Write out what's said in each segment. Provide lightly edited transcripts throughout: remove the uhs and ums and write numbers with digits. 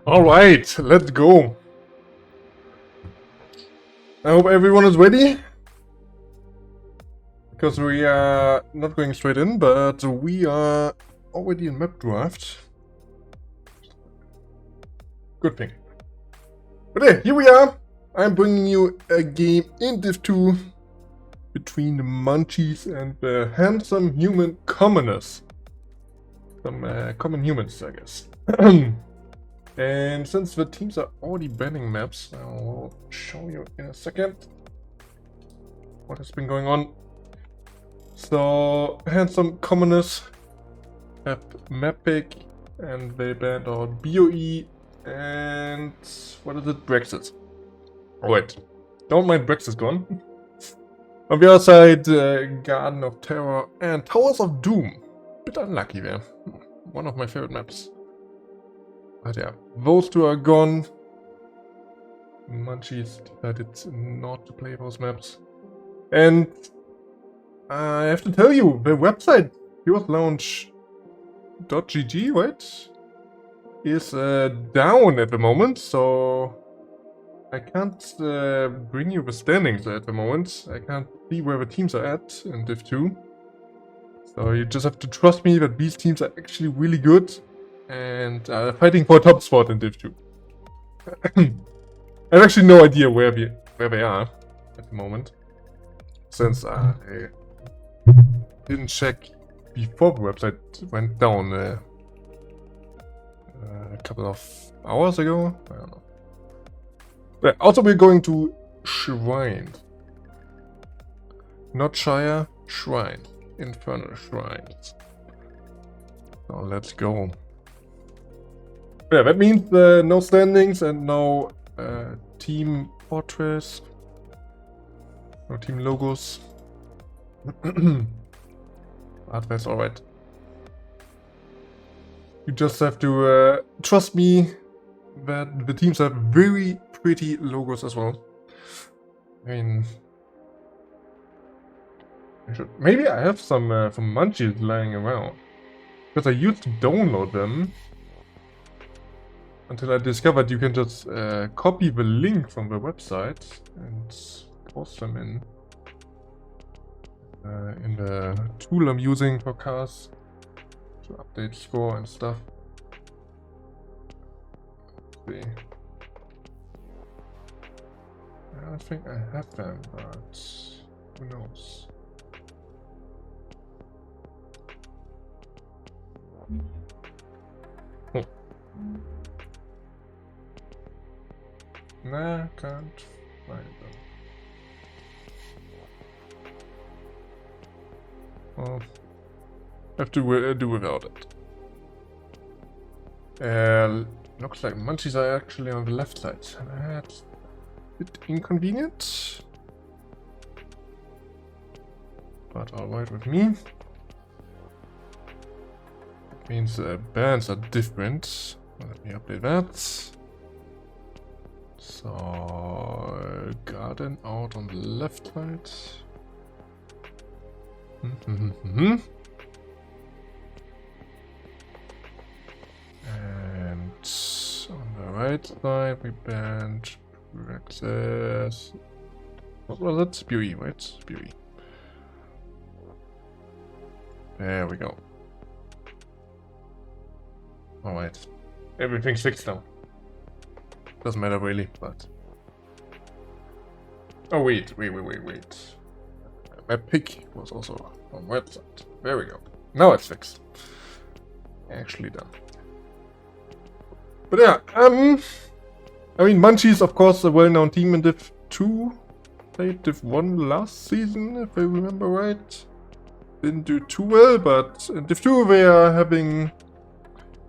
Alright, let's go. I hope everyone is ready. Because we are not going straight in, but we are already in map draft. Good thing. But yeah, here we are. I'm bringing you a game in Div 2 between the Munchies and the handsome human commoners. Some common humans, I guess. And since the teams are already banning maps, I will show you in a second what has been going on. So, handsome commoners have map pick, and they banned out BOE and what is it? Brexit. Alright, don't mind Brexit gone. On the other side, Garden of Terror and Towers of Doom. Bit unlucky there. One of my favorite maps. But yeah, those two are gone. Munchies decided not to play those maps. And I have to tell you, the website purelaunch.gg, right, is down at the moment, so I can't bring you the standings at the moment. I can't see where the teams are at in Div 2. So you just have to trust me that these teams are actually really good and fighting for a top spot in Div 2. I have actually no idea where they are at the moment, since I didn't check before the website went down a couple of hours ago. I don't know. But also, we're going to Shrine. Not Shire, Shrine. Infernal Shrines. So let's go. Yeah, that means no standings and no team portraits. No team logos. But that's alright. You just have to trust me that the teams have very pretty logos as well. I mean, maybe I have some from Munchies lying around, because I used to download them until I discovered you can just copy the link from the website and post them in the tool I'm using for cars to update score and stuff. Let's see. I don't think I have them, but who knows? Oh. Nah, can't find them. Well, have to do without it. Looks like Munchies are actually on the left side. That's a bit inconvenient, but alright with me. Means bands are different. Let me update that. So, Garden out on the left side. And on the right side we banned Access. What was it? Spewy, right? Spewy. There we go. Alright. Everything's fixed now. Doesn't matter really, but... Oh wait. My pick was also on website. There we go. Now it's fixed. Actually done. But yeah, I mean, Munchies, of course, a well-known team in Div 2. Played Div 1 last season, if I remember right. Didn't do too well, but in Div 2 they are having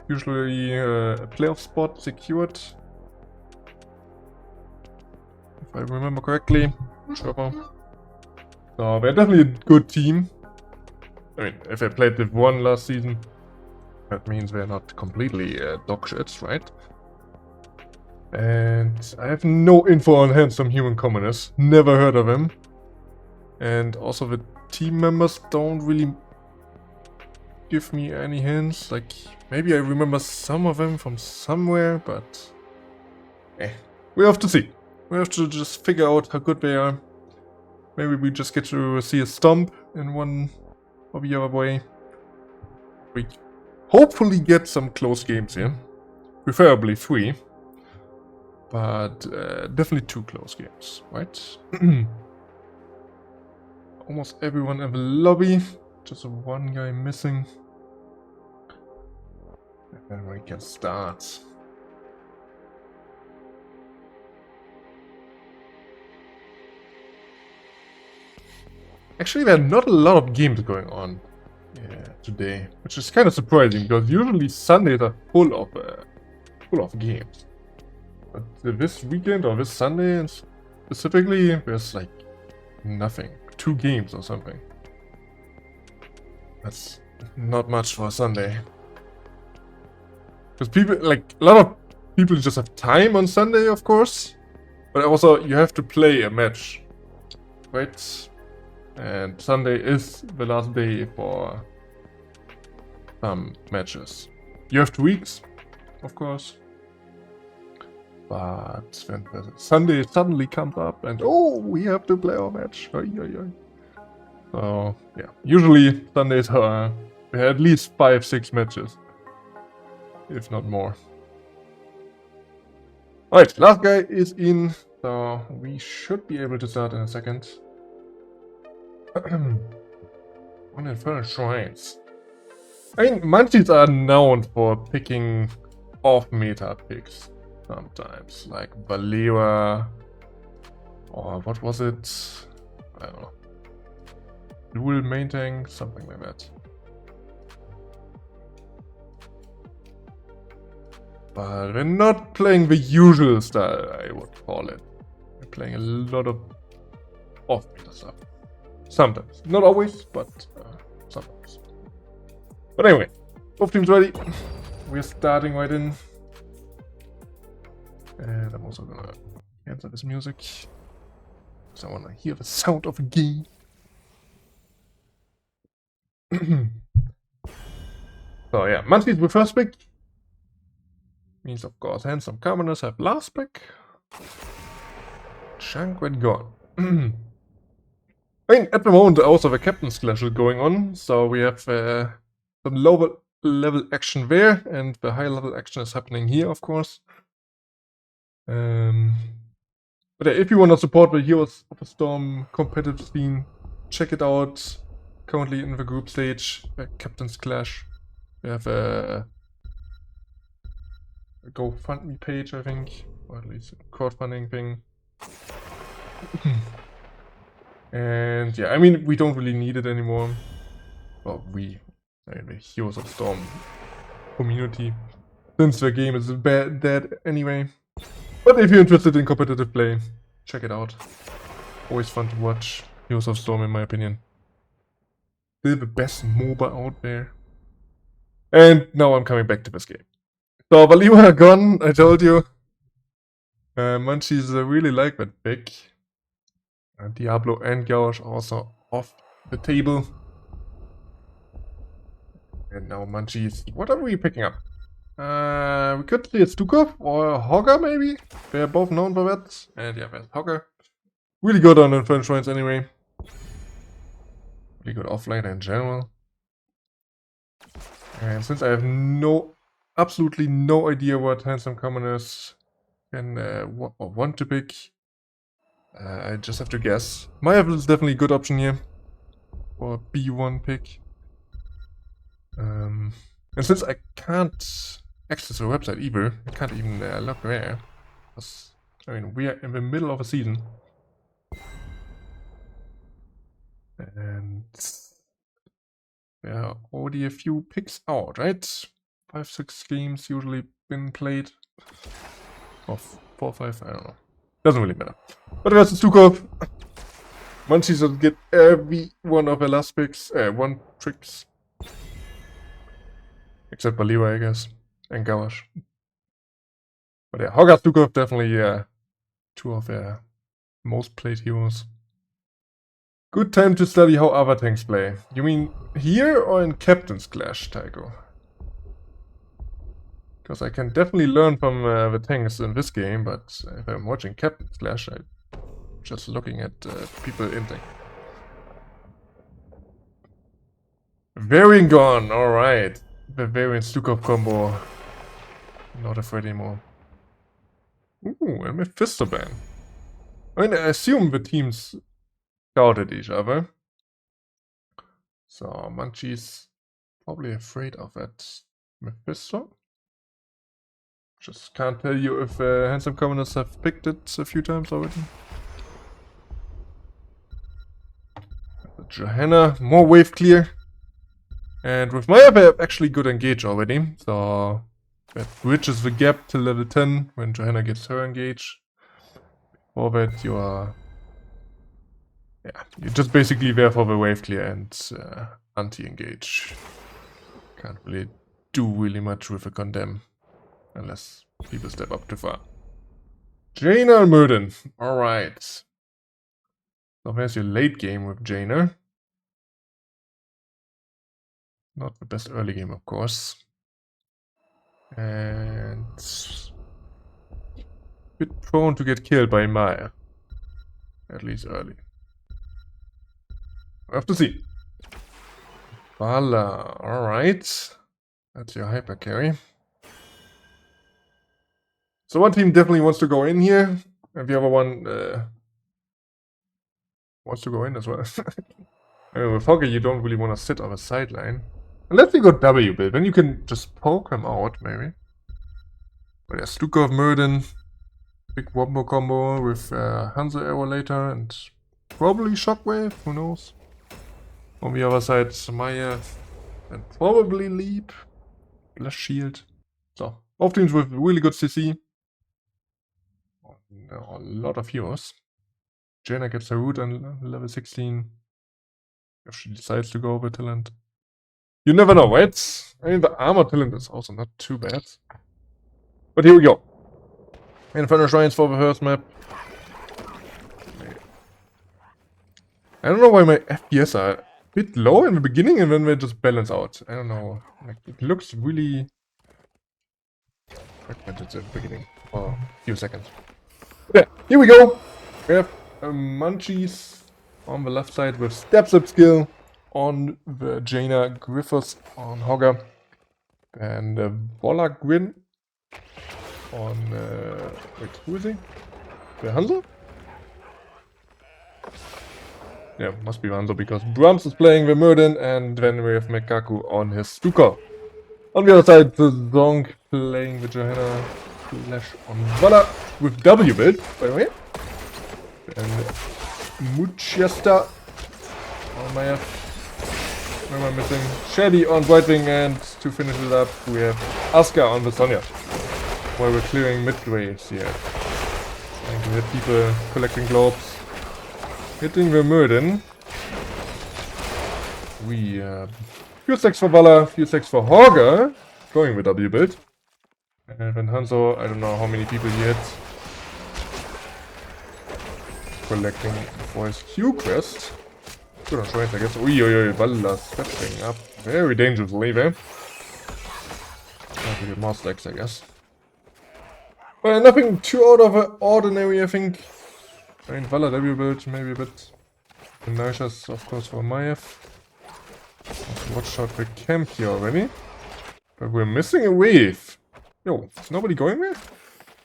usually a playoff spot secured. If I remember correctly. Sure. So they're definitely a good team. I mean, if I played Div 1 last season, that means they're not completely dog shits, right? And I have no info on handsome human commoners. Never heard of him. And also the team members don't really give me any hints. Like, Maybe I remember some of them from somewhere, but we have to see. We have to just figure out how good they are. Maybe we just get to see a stomp in one or the other way. We hopefully get some close games here. Preferably 3. But definitely 2 close games, right? Almost everyone in the lobby. Just one guy missing. And we can start. Actually, there are not a lot of games going on today, which is kind of surprising because usually Sundays are full of games. But this weekend or this Sunday and specifically, there's like nothing. 2 games or something. That's not much for a Sunday. Because people, like, a lot of people just have time on Sunday, of course. But also, you have to play a match. Right? And Sunday is the last day for some matches. You have 2 weeks, of course. But when Sunday suddenly comes up and, oh, we have to play our match. Oy, oy, oy. So, yeah. Usually, Sundays are at least 5-6 matches. If not more. Alright, last guy is in. So, we should be able to start in a second. On Infernal Shrines. I mean, Munchies are known for picking off-meta picks sometimes. Like Valera. Or what was it? I don't know. Dual main tank, something like that. But we're not playing the usual style, I would call it. We're playing a lot of off-meta stuff. Sometimes. Not always, but sometimes. But anyway, both teams ready. We're starting right in. And I'm also gonna cancel this music. Because I wanna hear the sound of a game. So yeah, Munchies with first pick. Means of course handsome commoners have last pick. Chunk went gone. I mean, at the moment also the Captain's Clash is going on, so we have some lower level action there, and the high level action is happening here, of course. But yeah, if you want to support the Heroes of the Storm competitive scene, check it out. Currently in the group stage, Captain's Clash. We have a GoFundMe page, I think, or at least a crowdfunding thing. And yeah, I mean, we don't really need it anymore. Well, I mean, the Heroes of Storm community, since the game is dead anyway. But if you're interested in competitive play, check it out. Always fun to watch. Heroes of Storm, in my opinion. Still the best MOBA out there. And now I'm coming back to this game. So, Valera gone, I told you. Munchies really like that pick. Diablo and Gauge also off the table. And now Munchies. What are we picking up? We could see a Stukov or a Hogger maybe. They're both known for that. And yeah, there's Hogger. Really good on Infernal Shrines anyway. Really good offlane in general. And since I have absolutely no idea what handsome commoners can want to pick, I just have to guess. Mayavel is definitely a good option here for a B1 pick. And since I can't access the website either, I can't even look there. Because, I mean, we are in the middle of a season. And there are already a few picks out, right? 5-6 games usually been played. Or 4 or 5, I don't know. Doesn't really matter. But versus Stukov, Munchies will get every one of their last picks, 1 tricks. Except Valera, I guess. And Gauge. But yeah, Hogger, Stukov definitely 2 of their most played heroes. Good time to study how other tanks play. You mean here or in Captain's Clash, Tycho? Because I can definitely learn from the tanks in this game, but if I'm watching Captain Clash, I'm just looking at people inting. Variant gone, alright. The Variant Stukov combo. Not afraid anymore. Ooh, and Mephisto ban. I mean, I assume the teams scouted each other. So, Munchies probably afraid of that Mephisto. Just can't tell you if Handsome Commoners have picked it a few times already. Johanna, more wave clear. And with Maya, they have actually good engage already. So that bridges the gap till level 10 when Johanna gets her engage. Before that, you are... yeah, you're just basically there for the wave clear and anti-engage. Can't really do really much with a condemn. Unless people step up too far. Jaina Murden. Alright. So there's your late game with Jaina. Not the best early game, of course. And... bit prone to get killed by Maya. At least early. We'll have to see. Vala. Alright. That's your hyper carry. So one team definitely wants to go in here, and the other one wants to go in as well. I mean, with Hogger you don't really want to sit on a sideline. Unless you got W build, then you can just poke him out, maybe. But yeah, Stukov Murden, big wombo combo with Hanzo Arrow later, and probably Shockwave, who knows. On the other side, Maya, and probably Leap, Blast Shield. So, both teams with really good CC. A lot of heroes. Jaina gets her root on level 16. If she decides to go over talent. You never know, right? I mean, the armor talent is also not too bad. But here we go. Inferno Shrines for the first map. I don't know why my FPS are a bit low in the beginning and then they just balance out. I don't know. Like, it looks really fragmented at the beginning for a few seconds. Yeah, here we go. We have Munchies on the left side with step skill on the Jaina, Griffiths on Hogger, and Vola Gwyn on wait, who is he? The Hanzo? Yeah, must be Hanzo because Brahms is playing the Murden, and then we have Mekaku on his Stuka. On the other side, the Zonk playing the Johanna Flash on Vola with W build, by the way. And Munchies on my where am I missing? Shelly on Brightwing, and to finish it up, we have Asuka on the Sonya. While we're clearing mid waves here. Trying to hit people, collecting globes. Hitting the Murden. We few stacks for Vala, few stacks for Hogger. Going with W build. And then Hanzo, I don't know how many people he hits. Collecting for his Q quest. Good on Shrines, I guess. Oi, Vala stepping up very dangerously there. Trying to get more stacks, I guess. But nothing too out of the ordinary, I think. I mean, Vala W build, maybe a bit. Inertia's, of course, for Maiev. Watch out the camp here already. But we're missing a wave. Yo, is nobody going there?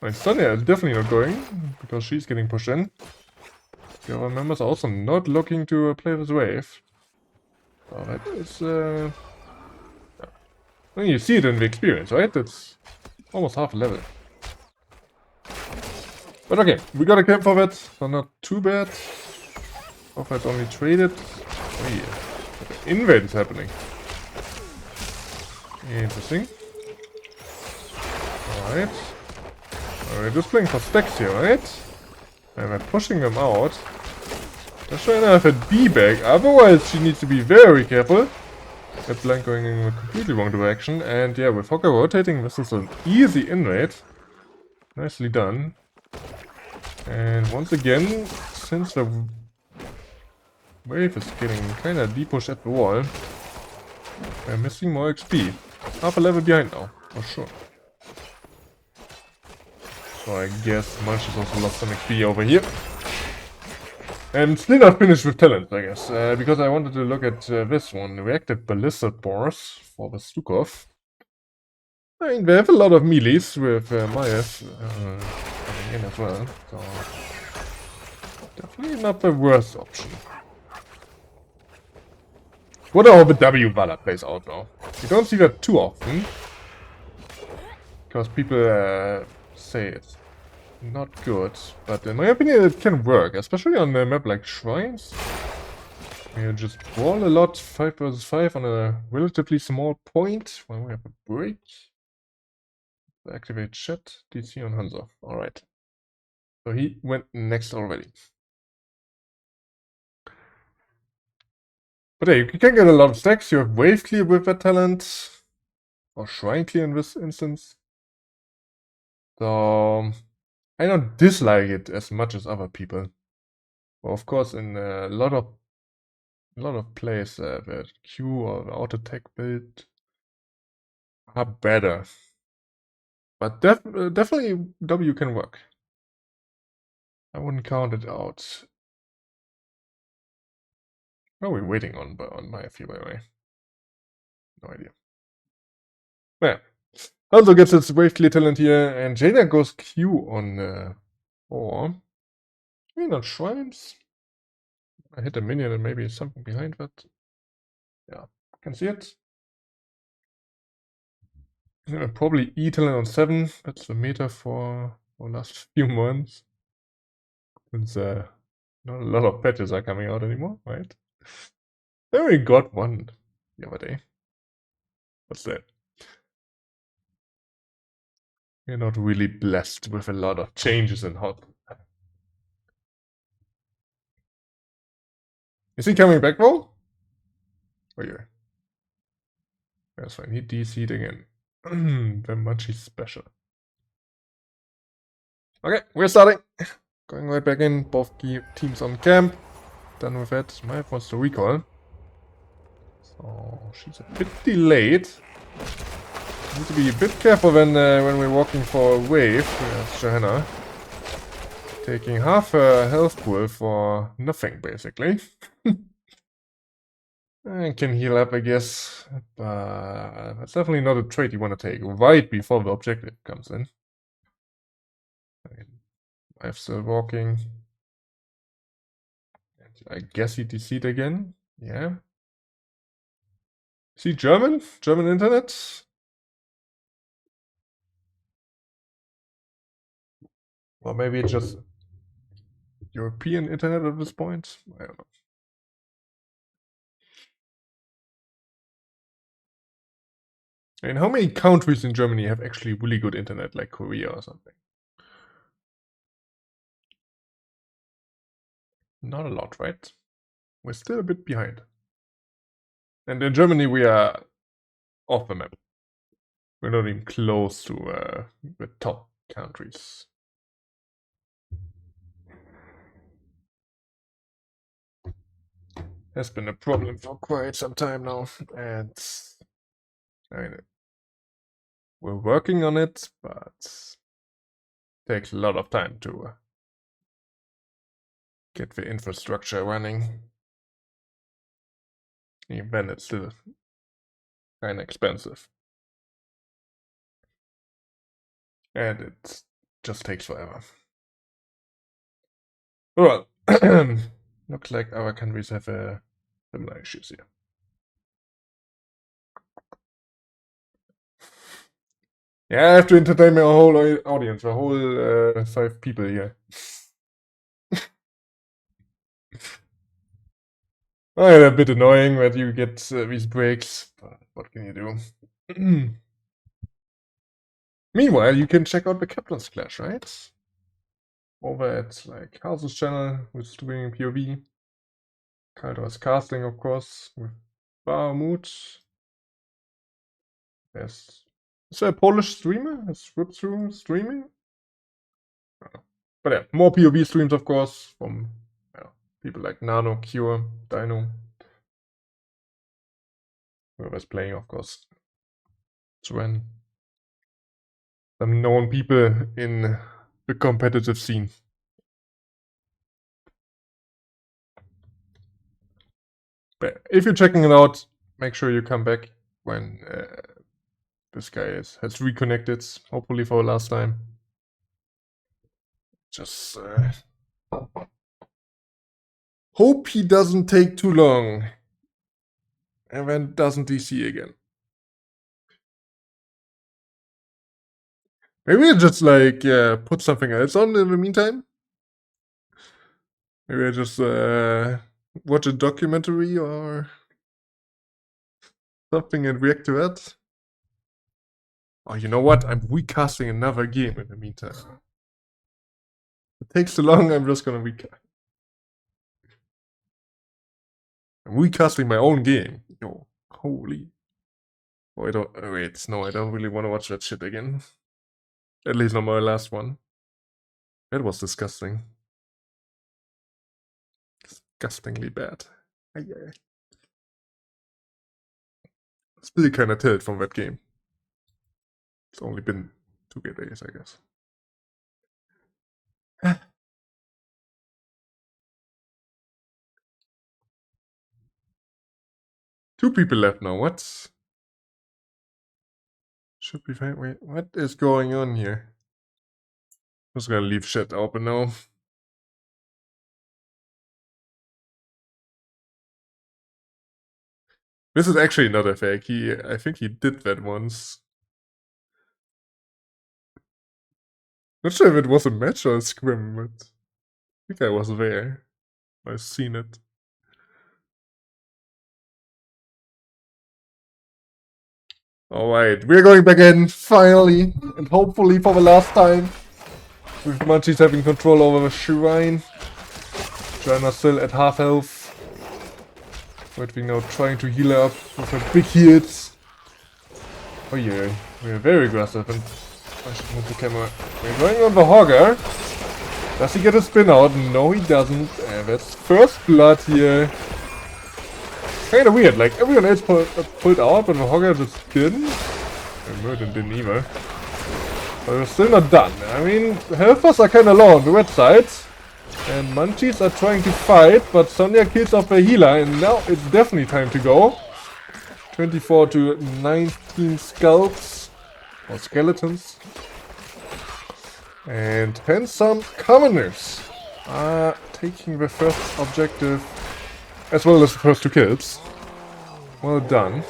My Sonya is definitely not going, because she's getting pushed in. The other members are also not looking to play this wave. So that is, well, you see it in the experience, right? It's almost half a level. But okay, we got a camp for that, so not too bad. Offense only traded. Oh yeah, invade is happening. Interesting. Alright. We're just playing for stacks here, right? And we're pushing them out. Does China have a D-bag? Otherwise, she needs to be very careful. That's Blank going in a completely wrong direction. And yeah, with Hogger rotating, this is an easy invade. Nicely done. And once again, since the wave is getting kinda depushed at the wall, we're missing more XP. Half a level behind now, for sure. So I guess Munchies also lost some XP over here. And still not finished with talent, I guess, because I wanted to look at this one, reactive ballistic bars for the Stukov. I mean, they have a lot of melees with Maiev coming in as well, so definitely not the worst option. What how the W Valor plays out though. You don't see that too often, because people say it's not good, but in my opinion it can work, especially on a map like Shrines. You just brawl a lot, 5 versus 5 on a relatively small point when we have a break. Activate chat, DC on Hansa. Alright. So he went next already. But yeah, you can get a lot of stacks. You have Wave Clear with that talent. Or Shrine Clear in this instance. So I don't dislike it as much as other people. Well, of course, in a lot of plays, the Q or the auto attack build are better. But definitely W can work. I wouldn't count it out. What are we waiting on my FU, by the way? No idea. Yeah. Also gets its wave clear talent here, and Jada goes Q on 4. Maybe not Shrines. I hit a minion and maybe something behind that. Yeah, can see it. Probably E talent on 7. That's the meta for last few months. Since not a lot of patches are coming out anymore, right? I only got one the other day. What's that? We're not really blessed with a lot of changes in hot. Is he coming back though? Oh yeah. That's fine. He DC'd again. The Munchies special. Okay, we're starting. Going right back in. Both teams on camp. Done with that. My wants to recall. So she's a bit delayed. Need to be a bit careful when we're walking for a wave. There's Johanna. Taking half a health pool for nothing, basically. I can heal up, I guess. But that's definitely not a trait you want to take right before the objective comes in. I'm still walking. I guess he DC'd again. Yeah. Is he German? German internet? Or maybe just European internet at this point? I don't know. And how many countries in Germany have actually really good internet, like Korea or something? Not a lot, right? We're still a bit behind. And in Germany, we are off the map. We're not even close to the top countries. Has been a problem for quite some time now, and I mean, we're working on it, but it takes a lot of time to get the infrastructure running. Even then, it's still kind of expensive. And it just takes forever. Well, looks like our countries have similar issues here. Yeah, I have to entertain my whole audience, the whole 5 people here. A bit annoying that you get these breaks, but what can you do? Meanwhile, you can check out the Captain's Clash, right? Over at like House's channel, who's doing POV. Kaldo's casting, of course, with Bahamut. Is there a Polish streamer? Is Ripstream streaming? But yeah, more POV streams, of course, from people like Nano, Cure, Dino. Whoever's playing, of course. Sven. Some known people in the competitive scene. But if you're checking it out, make sure you come back when this guy has reconnected, hopefully for the last time. Just hope he doesn't take too long and then doesn't DC again. Maybe I just like put something else on in the meantime. Maybe I just watch a documentary or something and react to that. Oh, you know what? I'm recasting another game in the meantime. If it takes too long, I'm just gonna recast. I'm recasting my own game. Yo, holy. Oh, I don't. Wait, no, I don't really want to watch that shit again. At least not my last one. That was disgusting. Disgustingly bad. Aye. Still kinda tilt from that game. It's only been 2 days, I guess. Two people left now. What? Should be fine. Wait, what is going on here? I'm just gonna leave shit open now. This is actually not a fake. I think he did that once. Not sure if it was a match or a scrim, but I think I was there. I've seen it. Alright, we're going back in, finally, and hopefully for the last time. With Munchies having control over the shrine. Joanna still at half health. But we now trying to heal her up with her big heals. Oh yeah, we are very aggressive and I should move the camera. We're going on the Hogger. Does he get a spin out? No, he doesn't. That's first blood here. Kinda weird, like everyone else pulled out, but the Hogger just didn't. And Merton didn't either. But we're still not done. I mean, health bars are kinda low on the red side. And Munchies are trying to fight, but Sonya kills off the healer, and now it's definitely time to go. 24 to 19 skulls. Or skeletons. And handsome commoners are taking the first objective, as well as the first 2 kills. Well done.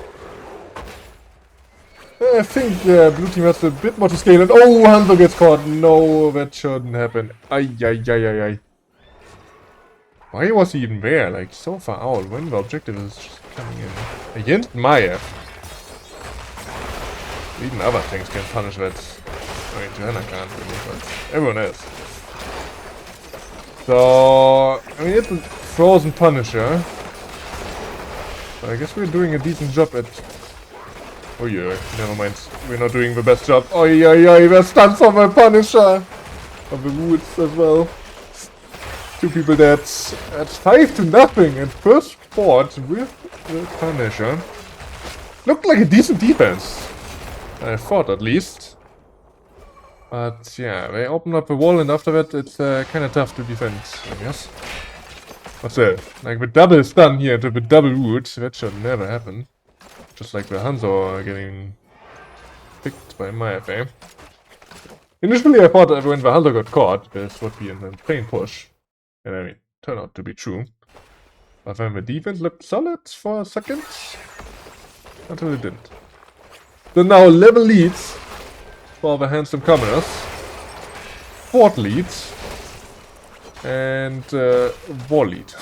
I think the blue team has a bit more to scale, and oh, Hanzo gets caught. No, that shouldn't happen. Ay. Why was he even there? Like, so far out, when the objective is just coming in. Against Maya. Even other things can punish that. I mean, Johanna can't really, but everyone else. So, I mean, it's a frozen Punisher. But I guess we're doing a decent job at... Oh yeah, never mind. We're not doing the best job. Oh yeah, we're stunned from a Punisher! Of the woods as well. 2 people dead. That's 5 to nothing. And first fought with the Punisher. Looked like a decent defense. I thought at least. But yeah, they open up the wall and after that it's kinda tough to defend, I guess. What's that? Like the double stun here to the double wood, that should never happen. Just like the Hanzo getting picked by Maya. Initially I thought that when the Hanzo got caught, this would be an insane push. And I mean, turned out to be true. But then the defense looked solid for a second. Until it didn't. So now 11 leads for the handsome commoners. 4th leads. And war lead.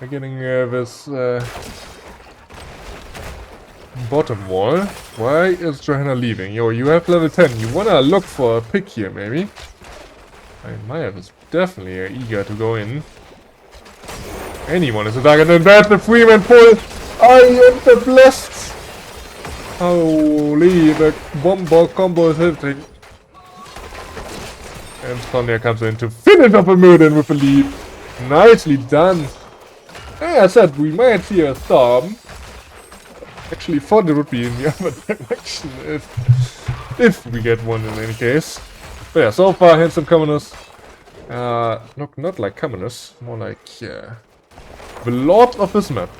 We're getting this bottom wall. Why is Johanna leaving? Yo, you have level 10. You wanna look for a pick here, maybe? I mean, Maya is definitely eager to go in. Anyone is a target, and that's the Freeman pull! I am the blessed! Holy, the bomb combo is hitting. And Sonya comes in to finish off a Merton with a lead. Nicely done. As I said, we might see a storm. Actually thought it would be in the other direction if we get one in any case. But yeah, so far, handsome commoners. Not like commoners, more like the lord of this map.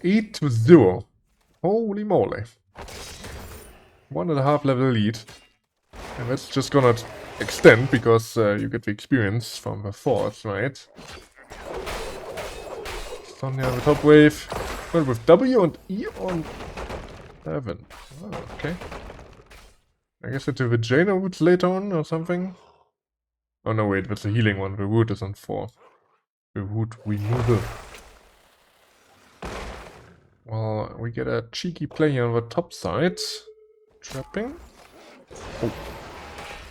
8-0. Holy moly. 1.5 level lead. And that's just gonna extend because you get the experience from the forts, right? Sonya on the top wave. Well, with W and E on 7. Oh, okay. I guess into the Jaina woods later on or something. Oh no, wait, that's the healing one. The wood is on 4. The wood removal. Well, we get a cheeky play here on the top side. Trapping. Oh.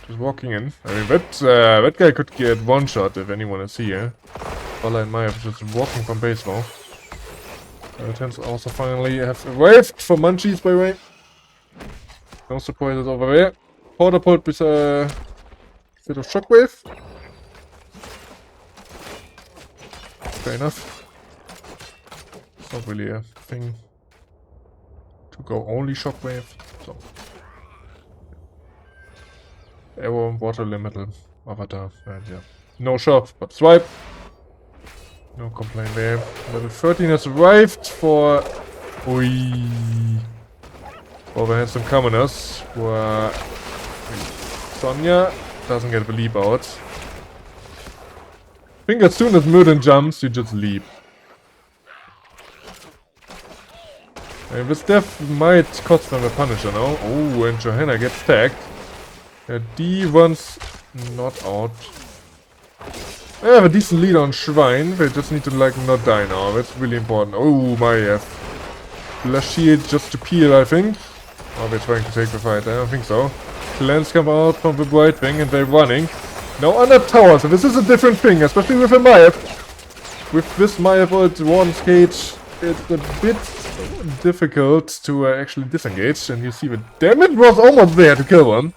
Just walking in. I mean, that guy could get one shot if anyone is here. Bala and Maya just walking from base now. Tens also finally have arrived for Munchies, by the way. No surprises over there. Porter put with a bit of shockwave. Fair enough. It's not really a thing to go only shockwave. So. Arrow, water, elemental, avatar, and yeah. No shop, but swipe. No complaint there. Level 13 has arrived for... Oi. For the handsome commoners, who are... Sonya doesn't get the leap out. I think as soon as Murden jumps, you just leap. And this death might cost them a Punisher now. Oh, and Johanna gets tagged. D one's not out. I have a decent lead on Shrine. They just need to like not die now. That's really important. Oh my Flash shield just to peel, I think. Are they trying to take the fight? I don't think so. Clans come out from the Bright Wing and they're running. Now under tower, so this is a different thing, especially with a Maiev. With this Maiev at Warden's Cage, it's a bit difficult to actually disengage. And you see the damage was almost there to kill one.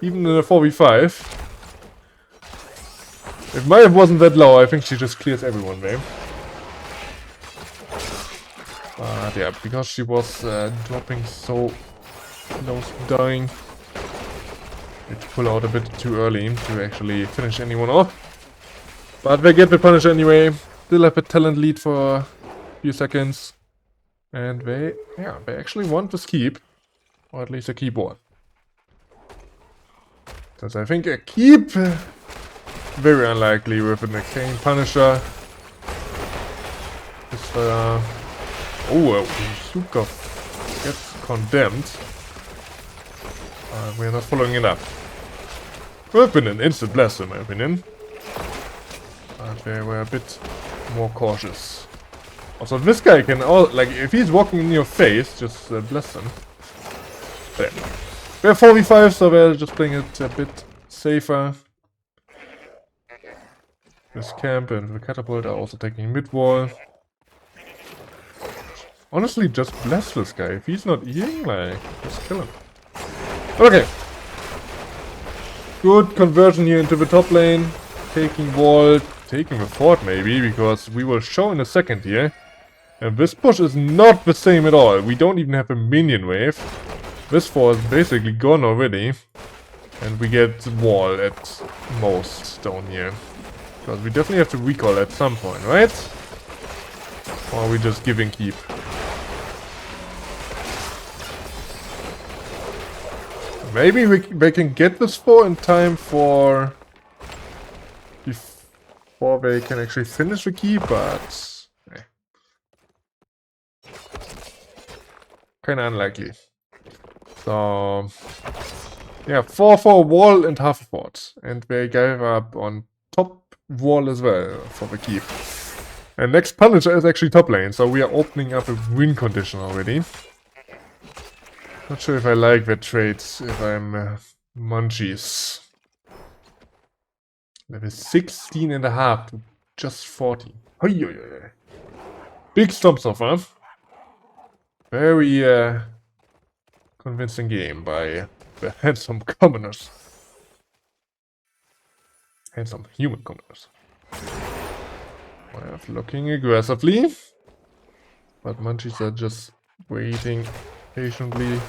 Even in a 4v5. If Maiev wasn't that low, I think she just clears everyone there. But yeah, because she was dropping so close to dying, we had to pull out a bit too early to actually finish anyone off. But they get the punish anyway. Still have a talent lead for a few seconds. And they actually want this keep. Or at least a keep one. Because I think a keep... very unlikely with an arcane Punisher. This, Yusuka gets condemned. We're not following it up. Would have been an instant blast in my opinion. But they were a bit more cautious. Also, this guy can like if he's walking in your face, just blast him. There. We're 4v5, so we're just playing it a bit safer. This camp and the catapult are also taking mid-wall. Honestly, just bless this guy. If he's not eating, like, just kill him. Okay. Good conversion here into the top lane. Taking wall, taking the fort maybe, because we will show in a second here. And this push is not the same at all. We don't even have a minion wave. This fort is basically gone already. And we get wall at most down here. Because we definitely have to recall at some point, right? Or are we just giving keep? Maybe they can get this 4 in time for... before they can actually finish the keep, but... Kinda unlikely. So... yeah, 4 for a wall and half a fort. And they gave up on top wall as well for the keep. And next Punisher is actually top lane, so we are opening up a win condition already. Not sure if I like that trade if I'm Munchies. Level 16 and a half to just 40. Big stomp so far. Very convincing game by the handsome commoners. Handsome human commoners. Looking aggressively. But Munchies are just waiting patiently.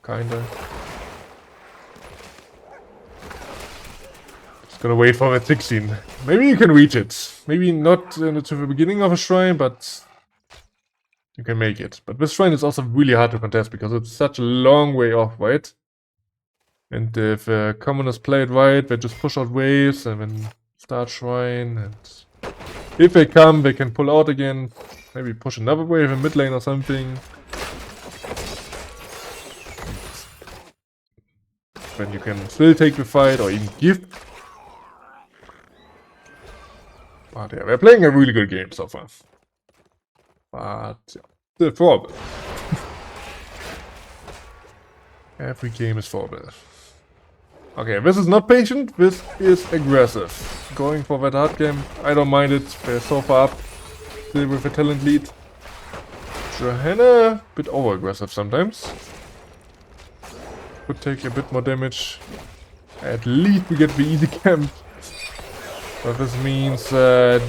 Kinda. Just gotta wait for that 16. Maybe you can reach it. Maybe not to the beginning of a shrine, but you can make it. But this shrine is also really hard to contest because it's such a long way off, right? And if commoners play it right, they just push out waves and then start shrine. And if they come, they can pull out again. Maybe push another wave in mid lane or something. Then you can still take the fight or even give. But yeah, they're playing a really good game so far. But yeah, still forward. Every game is forward. Okay, this is not patient, this is aggressive. Going for that hard game, I don't mind it. They're so far up, still with a talent lead. Johanna, a bit over aggressive sometimes. Could take a bit more damage. At least we get the easy camp. But this means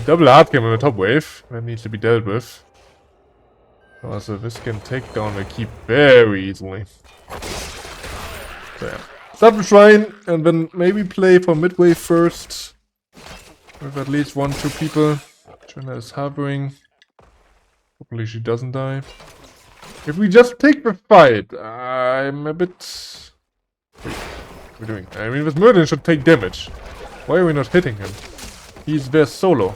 double hard camp on the top wave. That needs to be dealt with. Also, this can take down the keep very easily. So yeah. Start the shrine and then maybe play for mid wave first. With at least 1-2 people. Joanna is harboring. Hopefully she doesn't die. If we just take the fight, I'm a bit... Wait, what are we doing? I mean, this Merlin should take damage. Why are we not hitting him? He's there solo.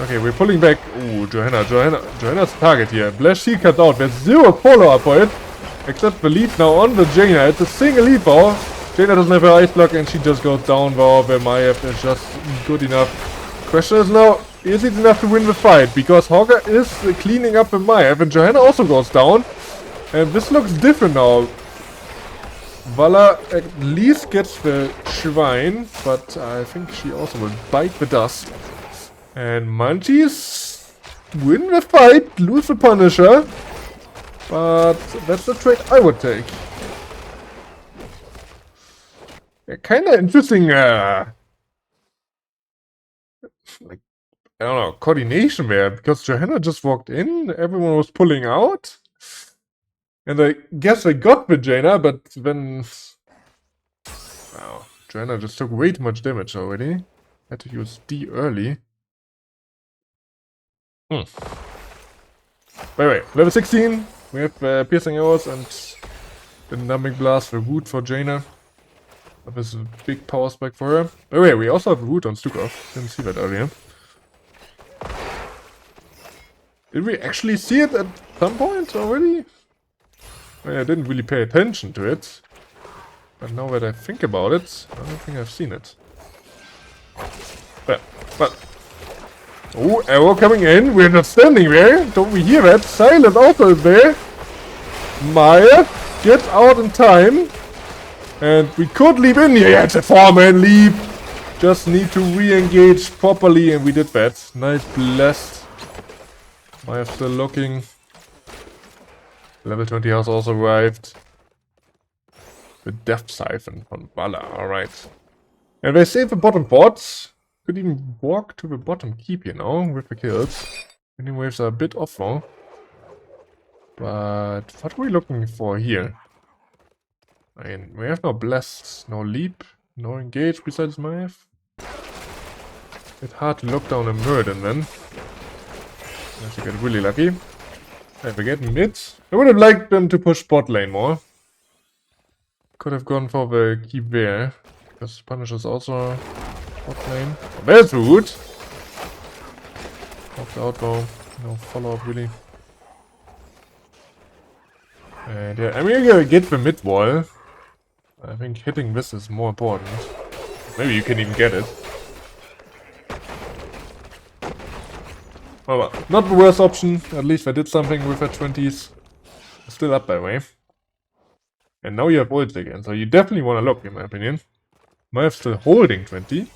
Okay, we're pulling back. Ooh, Johanna's target here. Blast shield cut out. There's zero follow-up for it. Except the lead now on the Jaina. It's a single lead for her. Jaina doesn't have her ice block and she just goes down. Wow, the Maiev is just good enough. Question is now, is it enough to win the fight? Because Hogger is cleaning up the Maiev and Johanna also goes down. And this looks different now. Vala at least gets the shrine, but I think she also will bite the dust. And Munchies win the fight, lose the Punisher. But that's the trade I would take. Yeah, kinda interesting, like, I don't know, coordination there, because Johanna just walked in, everyone was pulling out. And I guess I got the Jaina, but then... Wow, Johanna just took way too much damage already. Had to use D early. By the way, level 16, we have piercing arrows and the numbing blast, the root for Jaina. That is a big power spike for her. By the way, we also have a root on Stukov. Didn't see that earlier. Did we actually see it at some point already? I didn't really pay attention to it. But now that I think about it, I don't think I've seen it. But... Oh, arrow coming in. We're not standing there. Don't we hear that? Silent also is there. Maya gets out in time. And we could leap in here. Yeah, it's a 4-man leap. Just need to re-engage properly, and we did that. Nice blast. Maya's still looking. Level 20 has also arrived. The Death Siphon from Vala, alright. And they save the bottom bots. Could even walk to the bottom keep, you know, with the kills. Winning waves are a bit off though. But what are we looking for here? I mean, we have no blast, no leap, no engage besides Maiev. It's hard to lock down a Murden then. Unless you get really lucky. If we get mid, I would have liked them to push bot lane more. Could have gone for the keep there. Because Punisher's also bot lane. Oh, there's root! Walked out though. No follow up really. And yeah, I mean, you get the mid wall. I think hitting this is more important. Maybe you can even get it. Oh, well, not the worst option. At least I did something with that 20s. Still up by the way. And now you have ults again, so you definitely want to look, in my opinion. Maiev still holding 20.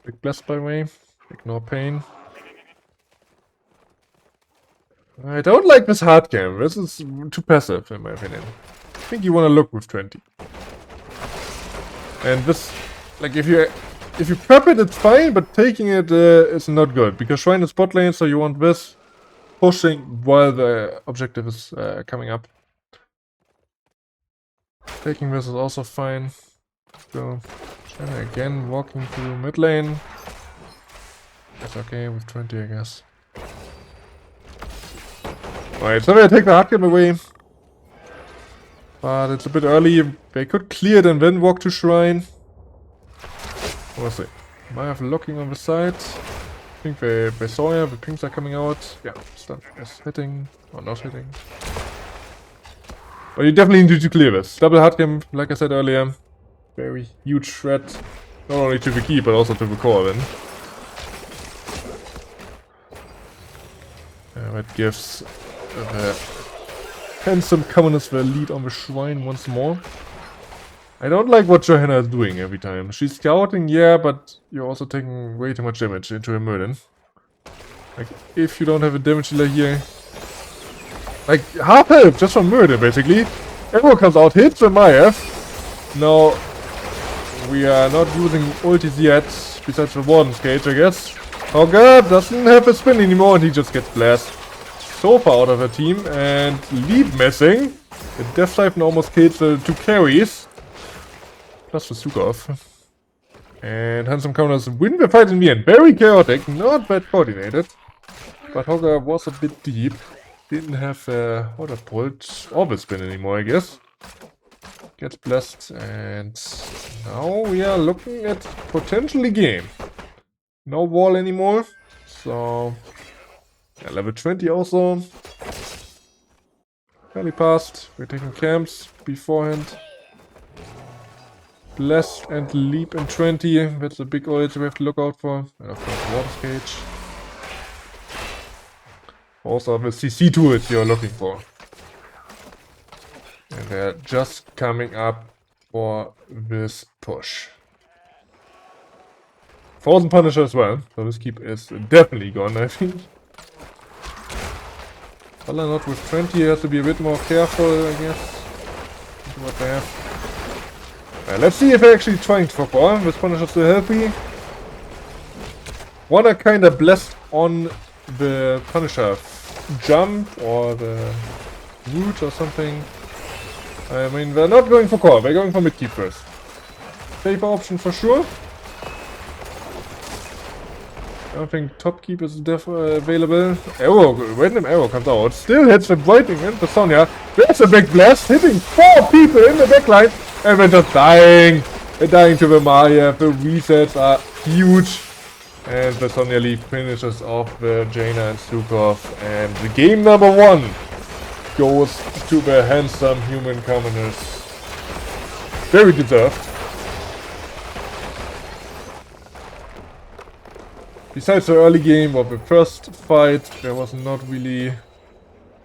Big blast by the way. Ignore pain. I don't like this hard game. This is too passive, in my opinion. I think you want to look with 20. And this, like, if you prep it, it's fine, but taking it is not good. Because Shrine is bot lane, so you want this pushing while the objective is coming up. Taking this is also fine. So, China again walking through mid lane. That's okay with 20, I guess. Alright, so they take the hard game away. But it's a bit early. They could clear it and then walk to Shrine. We'll see. Mayav looking on the side. I think they saw ya, the pings are coming out. Yeah, stuff is hitting, or not hitting. But you definitely need to clear this. Double hard game, like I said earlier. Very huge threat. Not only to the key, but also to the core then. That gives the handsome commoners the lead on the Shrine once more. I don't like what Johanna is doing every time. She's scouting, yeah, but you're also taking way too much damage into a Murden. Like, if you don't have a damage dealer here... Like, half health just from Murder, basically. Everyone comes out, hits the Mayav. Now, we are not using ultis yet, besides the Warden's Cage, I guess. Oh god, doesn't have a spin anymore, and he just gets blasted. So far out of the team, and lead missing. The Death Siphon almost kills the 2 carries. Plus the Sukov. And Handsome Counters win the fight in the end. Very chaotic, not bad coordinated. But Hogger was a bit deep. Didn't have Water Bolt or the spin anymore, I guess. Gets blessed, and now we are looking at potentially game. No wall anymore, so yeah, level 20 also. Fairly passed. We're taking camps beforehand. Blessed and leap in 20. That's a big ult we have to look out for. And of course, Water's Cage. Also the CC tools you're looking for. And they're just coming up for this push. Frozen Punisher as well, so this keep is definitely gone, I think. Well, not with 20, has to be a bit more careful, I guess. What they have. Let's see if they're actually trying to fuck on. This Punisher still healthy. Wanna kinda blessed on the Punisher jump or the root or something. I mean, they're not going for core, they're going for mid keep first. Safer option for sure. I don't think top keep is available. Arrow, random arrow comes out. Still hits the Whiting into Sonya. There's a big blast, hitting 4 people in the backline. And they're just dying. They're dying to the Maya. The resets are huge. And the Sonya Leaf finishes off the Jaina and Sukov. And the game number 1 goes to the handsome human commoners. Very deserved. Besides the early game of the first fight, there was not really...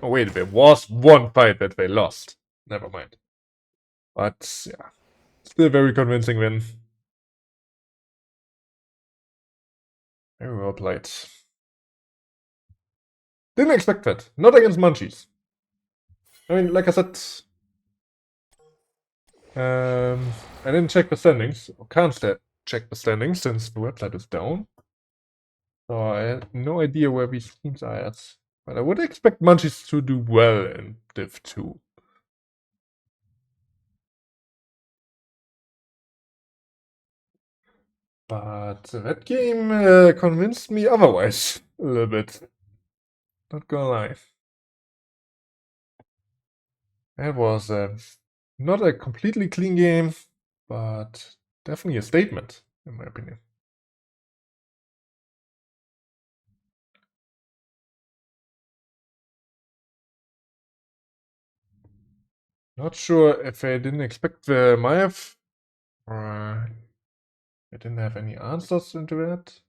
Oh wait, there was one fight that they lost. Never mind. But, yeah. Still very convincing win. Very well played. Didn't expect that. Not against Munchies. I mean, like I said... I didn't check the standings. Or can't check the standings since the website is down. So I had no idea where these teams are at. But I would expect Munchies to do well in Div 2. But that game convinced me otherwise a little bit. Not gonna lie. That was not a completely clean game, but definitely a statement, in my opinion. Not sure if I didn't expect the Mayav, or I didn't have any answers into that.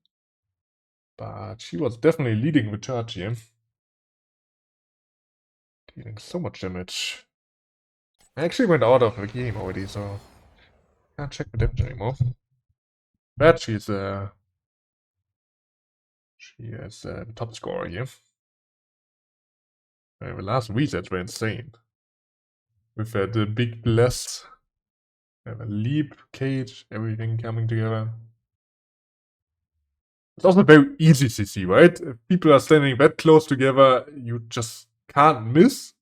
But she was definitely leading the charge here. Dealing so much damage. I actually went out of the game already, so can't check the damage anymore. But she is the top scorer here. The last resets were insane. With the big blast, a leap, cage, everything coming together. It's also very easy to see, right? If people are standing that close together, you just can't miss.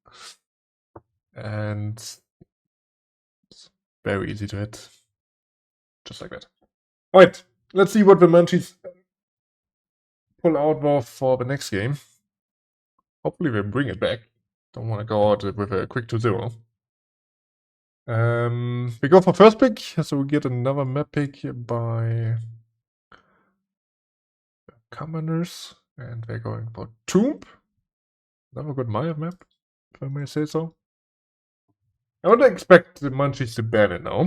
And Very easy to hit. Just like that. Alright, let's see what the Munchies pull out for the next game. Hopefully they bring it back. Don't want to go out with a quick 2-0. We go for first pick, so we get another map pick by Commoners, and they're going for Tomb. Another good Maya map, if I may say so. I would expect the Munchies to ban it now.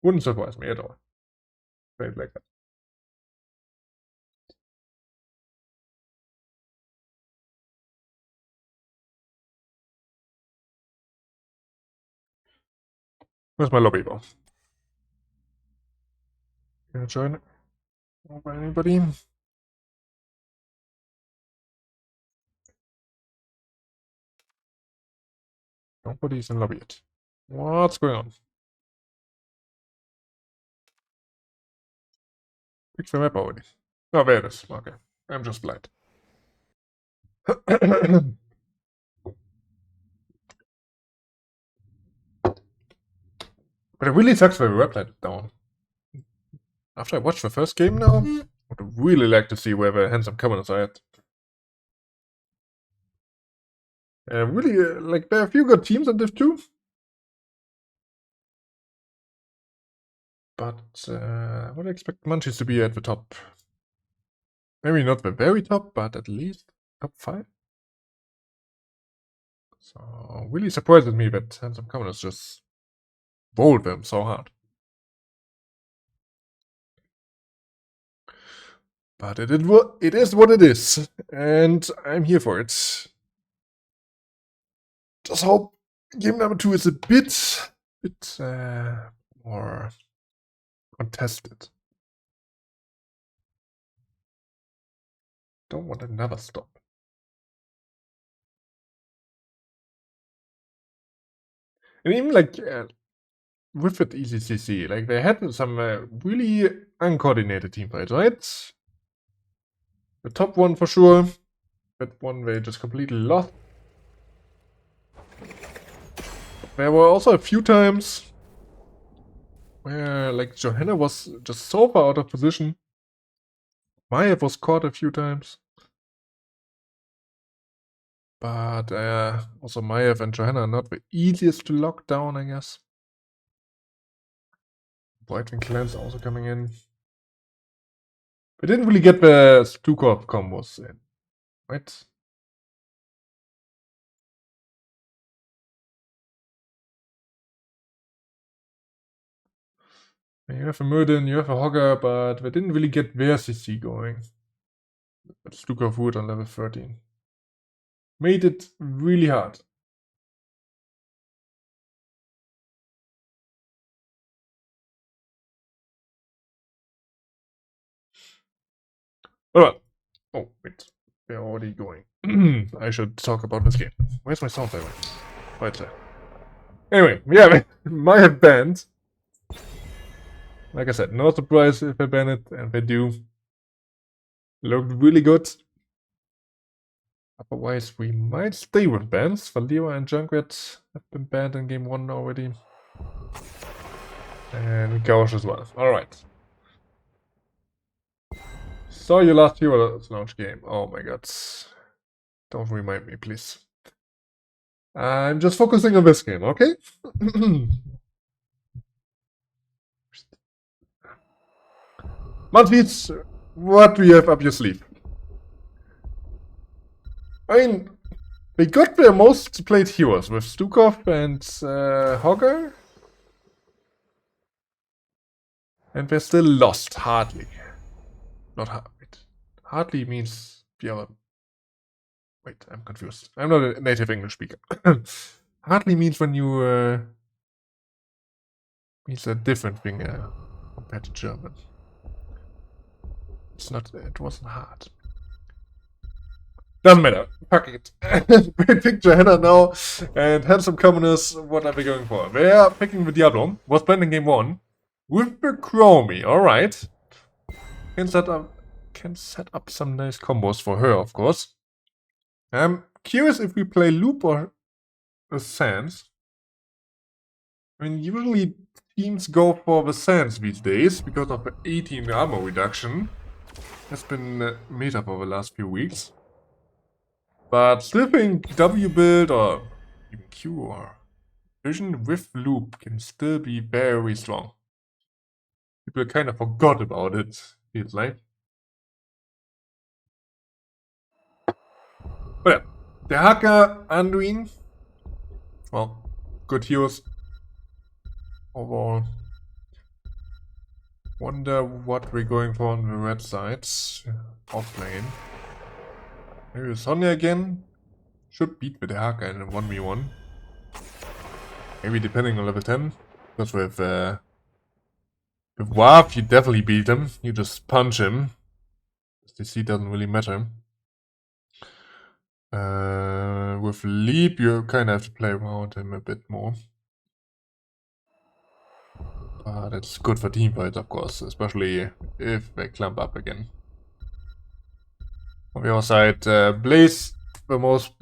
Wouldn't surprise me at all. Play it like that. Where's my lobby, bro? Gonna join? Over anybody? Nobody's in lobby yet. What's going on? Pick the map already. Oh, there it is. Okay. I'm just blind. But it really sucks that we were played down. After I watched the first game now, I would really like to see where the handsome commoners are at. Really, like, there are a few good teams in Div 2. But I would expect Munchies to be at the top. Maybe not the very top, but at least top 5. So, really surprises me that handsome commoners just bowled them so hard. But it is what it is, and I'm here for it. Just hope game number 2 is a bit more contested. Don't want another stop. And even like with it ECCC, like they had some really uncoordinated team fights, right? The top one for sure. That one they just completely lost. There were also a few times where like Johanna was just so far out of position. Maya was caught a few times. But also Maiev and Johanna are not the easiest to lock down, I guess. White Clans also coming in. We didn't really get the Stukov combos in, right? You have a Murden, you have a Hogger, but we didn't really get their CC going. But Stukov wood on level 13. Made it really hard. Alright. Oh, wait. They're already going. I should talk about this game. Where's my sound level? Right there. Anyway, yeah, might have banned. Like I said, no surprise if they ban it, and they do. Looked really good. Otherwise, we might stay with bans. Valera and Junkrat have been banned in game 1 already. And Gauche as well. Alright. So your last Heroes launch game. Oh my god. Don't remind me, please. I'm just focusing on this game, okay? Munchies, what do you have up your sleeve? I mean, they got their most played heroes with Stukov and Hogger. And they're still lost, hardly. Not hard. Wait. Hardly means the other. Wait, I'm confused. I'm not a native English speaker. Hardly means when you means a different thing compared to German. It's not. It wasn't hard. Doesn't matter. Fuck it. We pick Johanna now, and handsome commoners. What are they going for? They are picking the Diablo. Was playing in game 1 with the Chromie. All right. Can set up some nice combos for her, of course. I'm curious if we play loop or a Sans. I mean, usually teams go for the Sans these days because of the 18 armor reduction. Has been made up over the last few weeks. But still think W build or even Q or Vision with Loop can still be very strong. People kind of forgot about it, feels like. But yeah, the Hacker, Anduin. Well, good heroes overall. Wonder what we're going for on the red side. Off lane. Maybe Sonya again. Should beat with the Hacker in a 1v1. Maybe depending on level 10. Because with Warp, you definitely beat him. You just punch him. DC doesn't really matter. With Leap, you kind of have to play around him a bit more. But it's good for teamfights, of course, especially if they clump up again. On the other side, Blaze, the most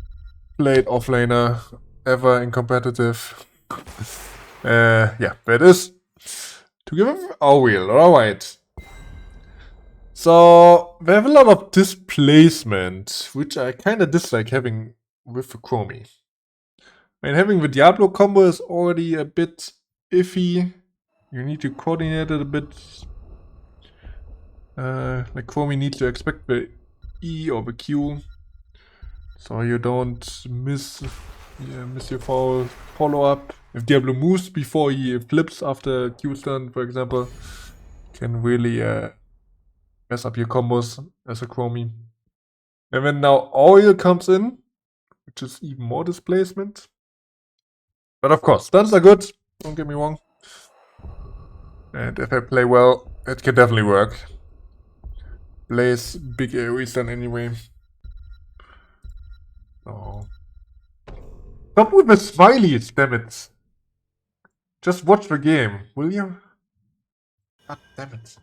played offlaner ever in competitive. Yeah, that is. To give him Auriel, alright. So, we have a lot of displacement, which I kinda dislike having with the Chromie. I mean, having the Diablo combo is already a bit iffy. You need to coordinate it a bit. Like Chromie needs to expect the E or the Q, so you don't miss your follow-up. If Diablo moves before he flips after Q stun, for example, can really mess up your combos as a Chromie. And then now Auriel comes in, which is even more displacement. But of course, stuns are good, don't get me wrong. And if I play well, it can definitely work. Blaze big AoE stun anyway. Oh. Stop with the smileys, damn it. Just watch the game, will you? God damn it.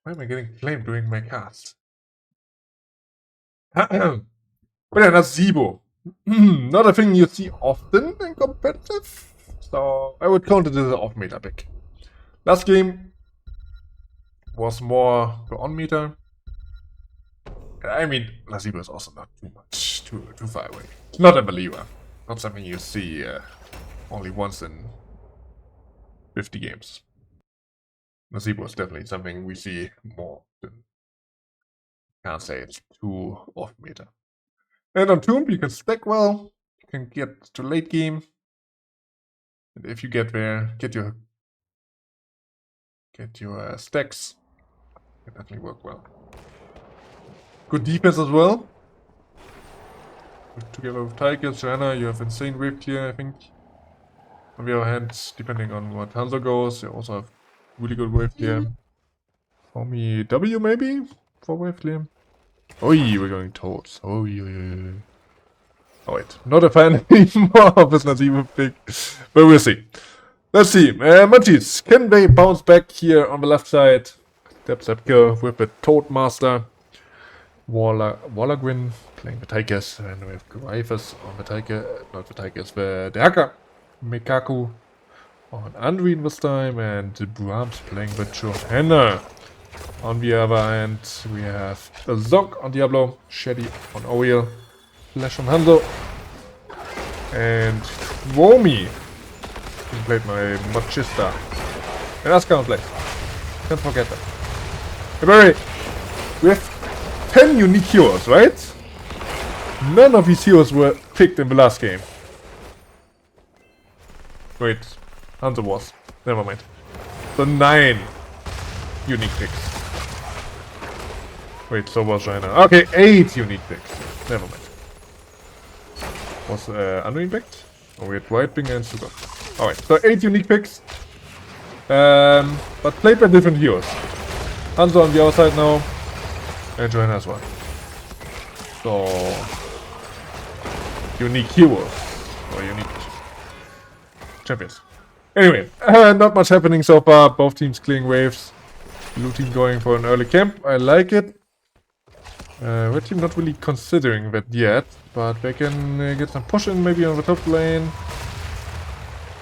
Why am I getting flamed during my cast? But yeah, that's Zebo. Not a thing you see often in competitive. So I would count it as an off-meter pick. Last game was more the on-meter. I mean, Lazebo is also not too much, too far away. It's not a believer. Not something you see only once in 50 games. Lazebo is definitely something we see more than. Can't say it's too off-meter. And on Tomb, you can stack well. You can get to late game. And if you get there, get your stacks, it can definitely work well. Good defense as well. Together with Tiger, Joanna, you have insane wave clear, I think. On the other hand, depending on what Hanzo goes, you also have really good wave clear. For me, W maybe? For wave clear. Oh, we're going towards. Oh, wait. Not a fan anymore of this Nazima pick. But we'll see. Let's see. Munchies, can they bounce back here on the left side? Step kill with the Toad Master. Warlagwin playing the Tigers, and we have Gravis on the Tiger, not the Tigers, the Hacker. Mikaku on Anduin this time, and Brahms playing the Johanna. On the other hand, we have a Zonk on Diablo, Shady on Auriel, Flash on Hanzo, and Romy. He played my Machista. And that's can't play. Can't forget that. Very. We have 10 unique heroes, right? None of these heroes were picked in the last game. Wait, Hanzo was. Never mind. So 9 unique picks. Wait, so was China. Okay, 8 unique picks. Never mind. Was Anduin picked? Oh, we had White Ping and Sugar. Alright, so 8 unique picks. But played by different heroes. Hanzo on the other side now. And Joanna as well. So, unique heroes. Or unique champions. Anyway, not much happening so far. Both teams clearing waves. Blue team going for an early camp. I like it. Red team not really considering that yet, but they can get some push in maybe on the top lane.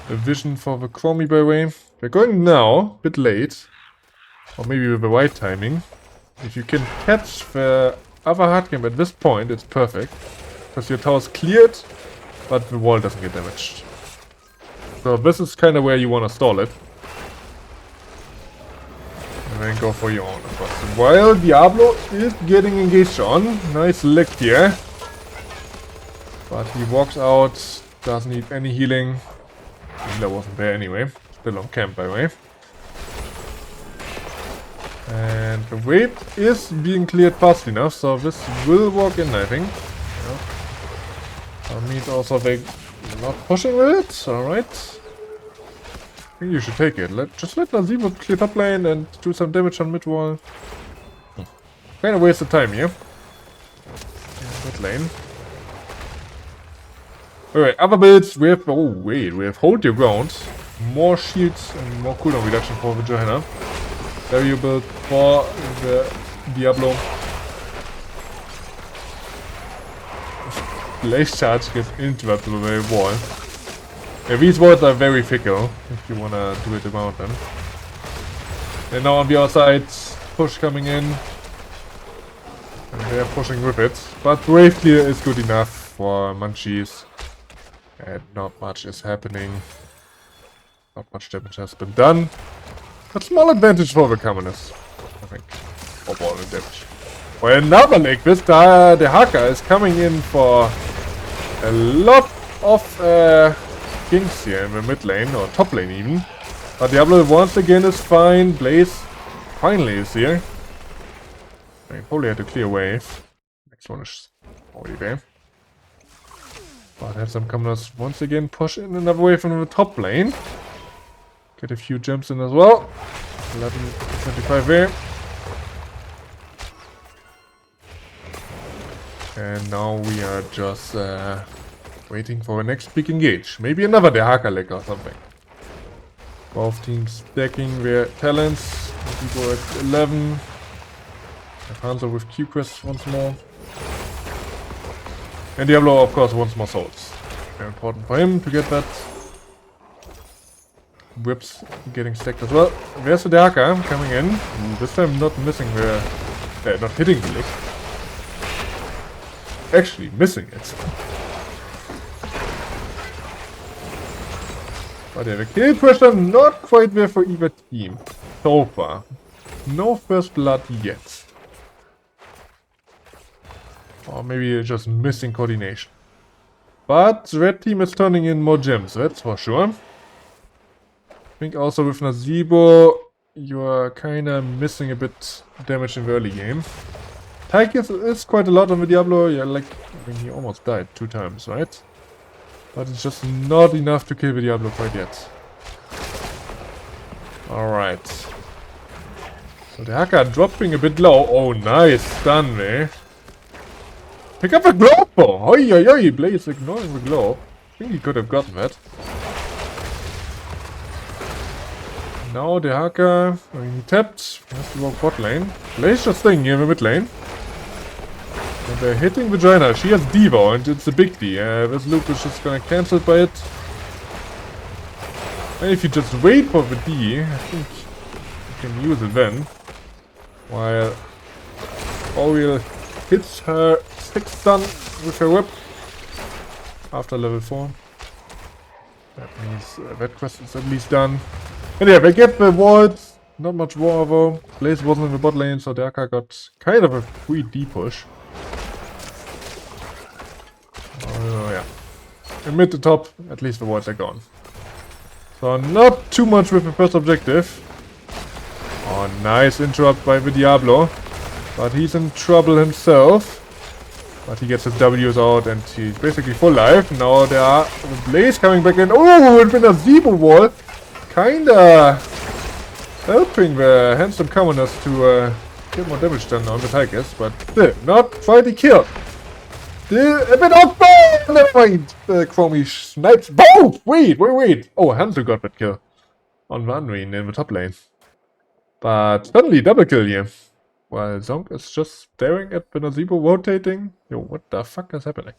A vision for the Chromie by the way. They're going now, a bit late. Or maybe with the right timing. If you can catch the other hard game at this point, it's perfect. Because your tower's cleared, but the wall doesn't get damaged. So this is kind of where you want to stall it. And then go for your own, of course. While Diablo is getting engaged on. Nice lick here. But he walks out, doesn't need any healing. Healer wasn't there anyway. Still on camp, by the way. And the wave is being cleared fast enough, so this will walk in, I think. Yeah. That means also they're not pushing with it. Alright. I think you should take it. Just let Nazimo clear top lane and do some damage on mid wall. Kinda waste of time here. Mid lane. Alright, other builds we have. Oh, wait, we have Hold Your Ground. More shields and more cooldown reduction for the Johanna. W build for the Diablo. Blaze charge gets interrupted by the wall. Yeah, these walls are very fickle if you wanna do it around them. And now on the outside, push coming in. And they are pushing with it. But wave clear is good enough for Munchies. And not much is happening. Not much damage has been done. A small advantage for the commoners, I think. Overall damage. Well, another leg. This time the Haka is coming in for a lot of kings here in the mid lane, or top lane even. But Diablo once again is fine. Blaze finally is here. I probably had to clear wave. Next one is already there. But have some commoners once again push in another wave from the top lane. Get a few jumps in as well. 11:25 there. And now we are just waiting for the next big engage. Maybe another Dehaka leg or something. Both teams stacking their talents. People at 11. Hanzo with Q quests once more. And Diablo, of course, wants more souls. Very important for him to get that. Whips getting stacked as well. There's the Dehaka coming in. This time not missing the... not hitting the lick. Actually missing it. But yeah, the kill pressure not quite there for either team. So far. No first blood yet. Or maybe just missing coordination. But the red team is turning in more gems, that's for sure. I think also with Nazeebo, you are kinda missing a bit damage in the early game. Tychus is quite a lot on the Diablo, yeah, like, I mean, he almost died 2 times, right? But it's just not enough to kill the Diablo quite yet. Alright. So the Haka dropping a bit low. Oh, nice stun there. Pick up the globe! Oi, oi, oi! Blaze ignoring the globe. I think he could have gotten that. Now the Haka, I mean, he tapped. He has to walk bot lane. Blaze just staying here in the mid lane. And they're hitting Vagina. She has Devo, and it's a big D. This loop is just gonna cancel by it. And if you just wait for the D, I think you can use it then. While Oriel hits her 6 stun with her whip after level 4. That means that quest is at least done. And yeah, they get the wards. Not much war though. Blaze wasn't in the bot lane, so Daka got kind of a free D push. Oh yeah. And mid to top, at least the wards are gone. So not too much with the first objective. Oh, nice interrupt by the Diablo. But he's in trouble himself. But he gets his W's out and he's basically full life. Now there are the Blaze coming back in. Oh, it's been a Nazeebo wall. Kinda helping the handsome commoners to get more damage done on the Tigers. But still, not quite a kill. Still a bit of both! Never mind. Chromie snipes both! Wait. Oh, Hansel got that kill. On the Unrain in the top lane. But suddenly double kill here. while Zonk is just staring at Benazebo rotating. Yo, what the fuck is happening?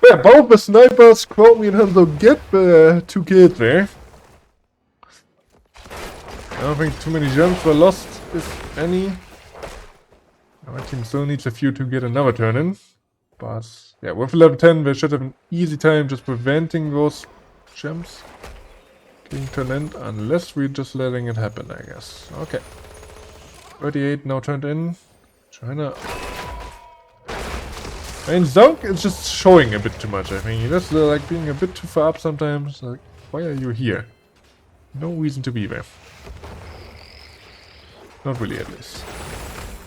Yeah, both the snipers, Chromie and Hanzo, get 2 kills there. I don't think too many gems were lost, if any. Our team still needs a few to get another turn in. But yeah, with level 10, they should have an easy time just preventing those gems getting turned in, unless we're just letting it happen, I guess. Okay. 38 now turned in. China. I mean, Zonk is just showing a bit too much, I think. That's like being a bit too far up sometimes. Like, why are you here? No reason to be there. Not really, at least.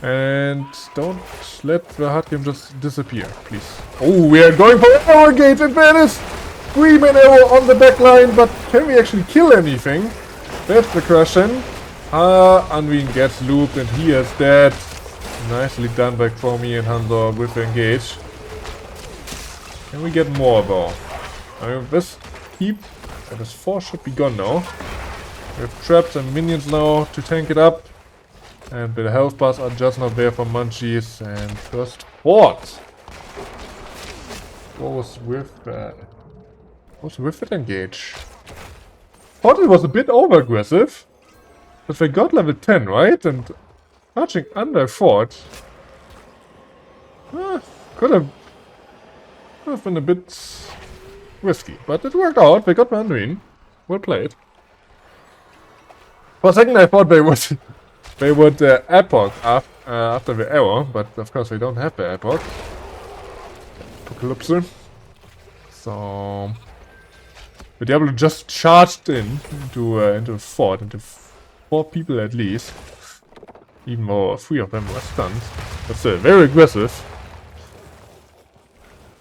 And don't let the hard game just disappear, please. Oh, we are going for arrow gate in fairness! 3-man arrow on the back line, but can we actually kill anything? That's the question. Unwin gets looped and he is dead. Nicely done by Chromie and Hanzo with the engage. Can we get more though? I mean, this keep and this 4 should be gone now. We have traps and minions now to tank it up. And the health bars are just not there for Munchies. And first fort. What was with that? What was with it engage? Thought it was a bit over aggressive. But they got level 10, right? And marching under fort. Could have been a bit risky. But it worked out. They got the Unwin. Well played. For a second I thought they would epoch after the arrow, but of course they don't have the epoch. Apocalypse. So the Diablo just charged into the fort, into 4 people at least. Even though 3 of them were stunned. But still, very aggressive.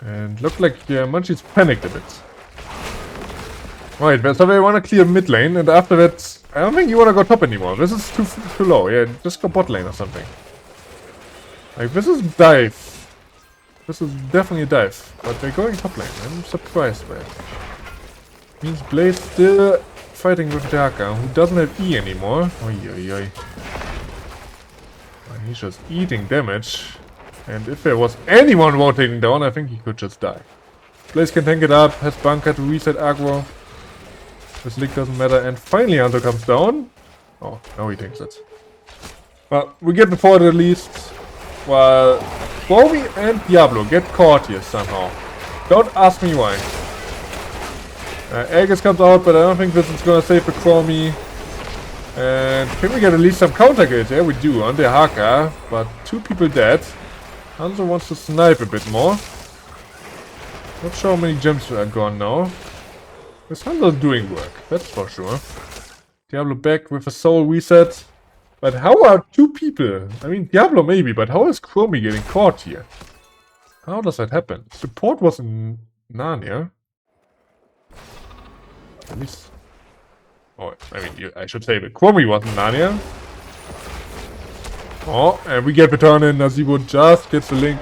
And looked like Munchies panicked a bit. Right, so they want to clear mid lane, and after that, I don't think you want to go top anymore. This is too low. Yeah, just go bot lane or something. Like, this is dive. This is definitely a dive. But they're going top lane. I'm surprised by it. Means Blaze still fighting with Daka, who doesn't have E anymore. Oi, oi, oi. And he's just eating damage. And if there was anyone rotating down, I think he could just die. Blaze can tank it up, has bunker to reset aggro. This league doesn't matter, and finally Hunter comes down. Oh, now he takes it. Well, we get the fort at least. While Bowie and Diablo get caught here somehow. Don't ask me why. Aegis comes out, but I don't think this is gonna save the Chromie. And can we get at least some counter kills? Yeah, we do, on the Haka. But 2 people dead. Hanzo wants to snipe a bit more. Not sure how many gems are gone now. This Hanzo's doing work, that's for sure. Diablo back with a soul reset. But how are 2 people? I mean, Diablo maybe, but how is Chromie getting caught here? How does that happen? Support was in Narnia. At least... Oh, I mean, I should say that Chromie was in Narnia. Oh, and we get the turn in. Nazibo just gets the link.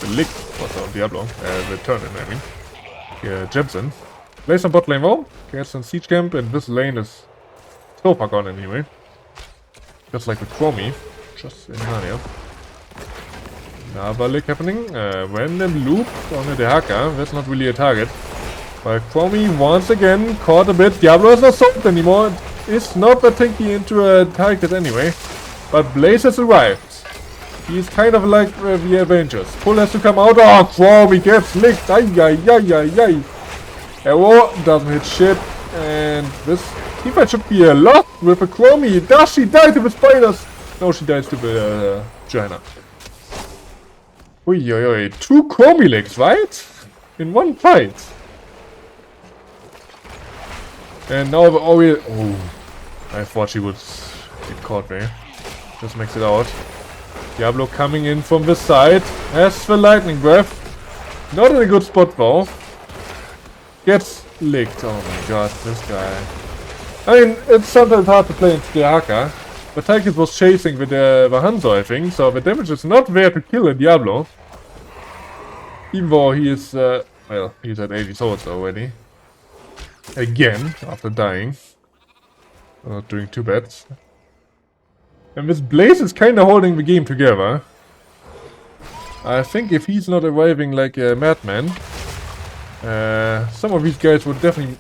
The lick was on Diablo. The turn in, I mean. Gems in. Plays some bot lane though. Gets some siege camp, and this lane is so far gone anyway. Just like the Chromie. Just in Narnia. Another lick happening. Random loop on the Dehaka. That's not really a target. But Chromie once again caught a bit. Diablo is not sold anymore. It's not that tanky into a target anyway. But Blaze has arrived. He's kind of like the Avengers. Pull has to come out. Oh, Chromie gets licked. Ay, ay, ay, ay, ay. Arrow doesn't hit shit. And this teamfight should be a lot with a Chromie. Does she die to the spiders? No, she dies to the China. Ui, ui, ui. 2 Chromie licks, right? In one fight. And now the Ori... Oh, I thought she would get caught there. Just makes it out. Diablo coming in from this side. Has the lightning breath. Not in a good spot though. Gets licked. Oh my god, this guy. I mean, it's sometimes hard to play into the Haka. But Tychus was chasing with the Hanzo, I think. So the damage is not there to kill a Diablo. Even though he is... well, he's at 80 souls already. Again, after dying. Not doing too bad. And this Blaze is kind of holding the game together. I think if he's not arriving like a madman, some of these guys would definitely...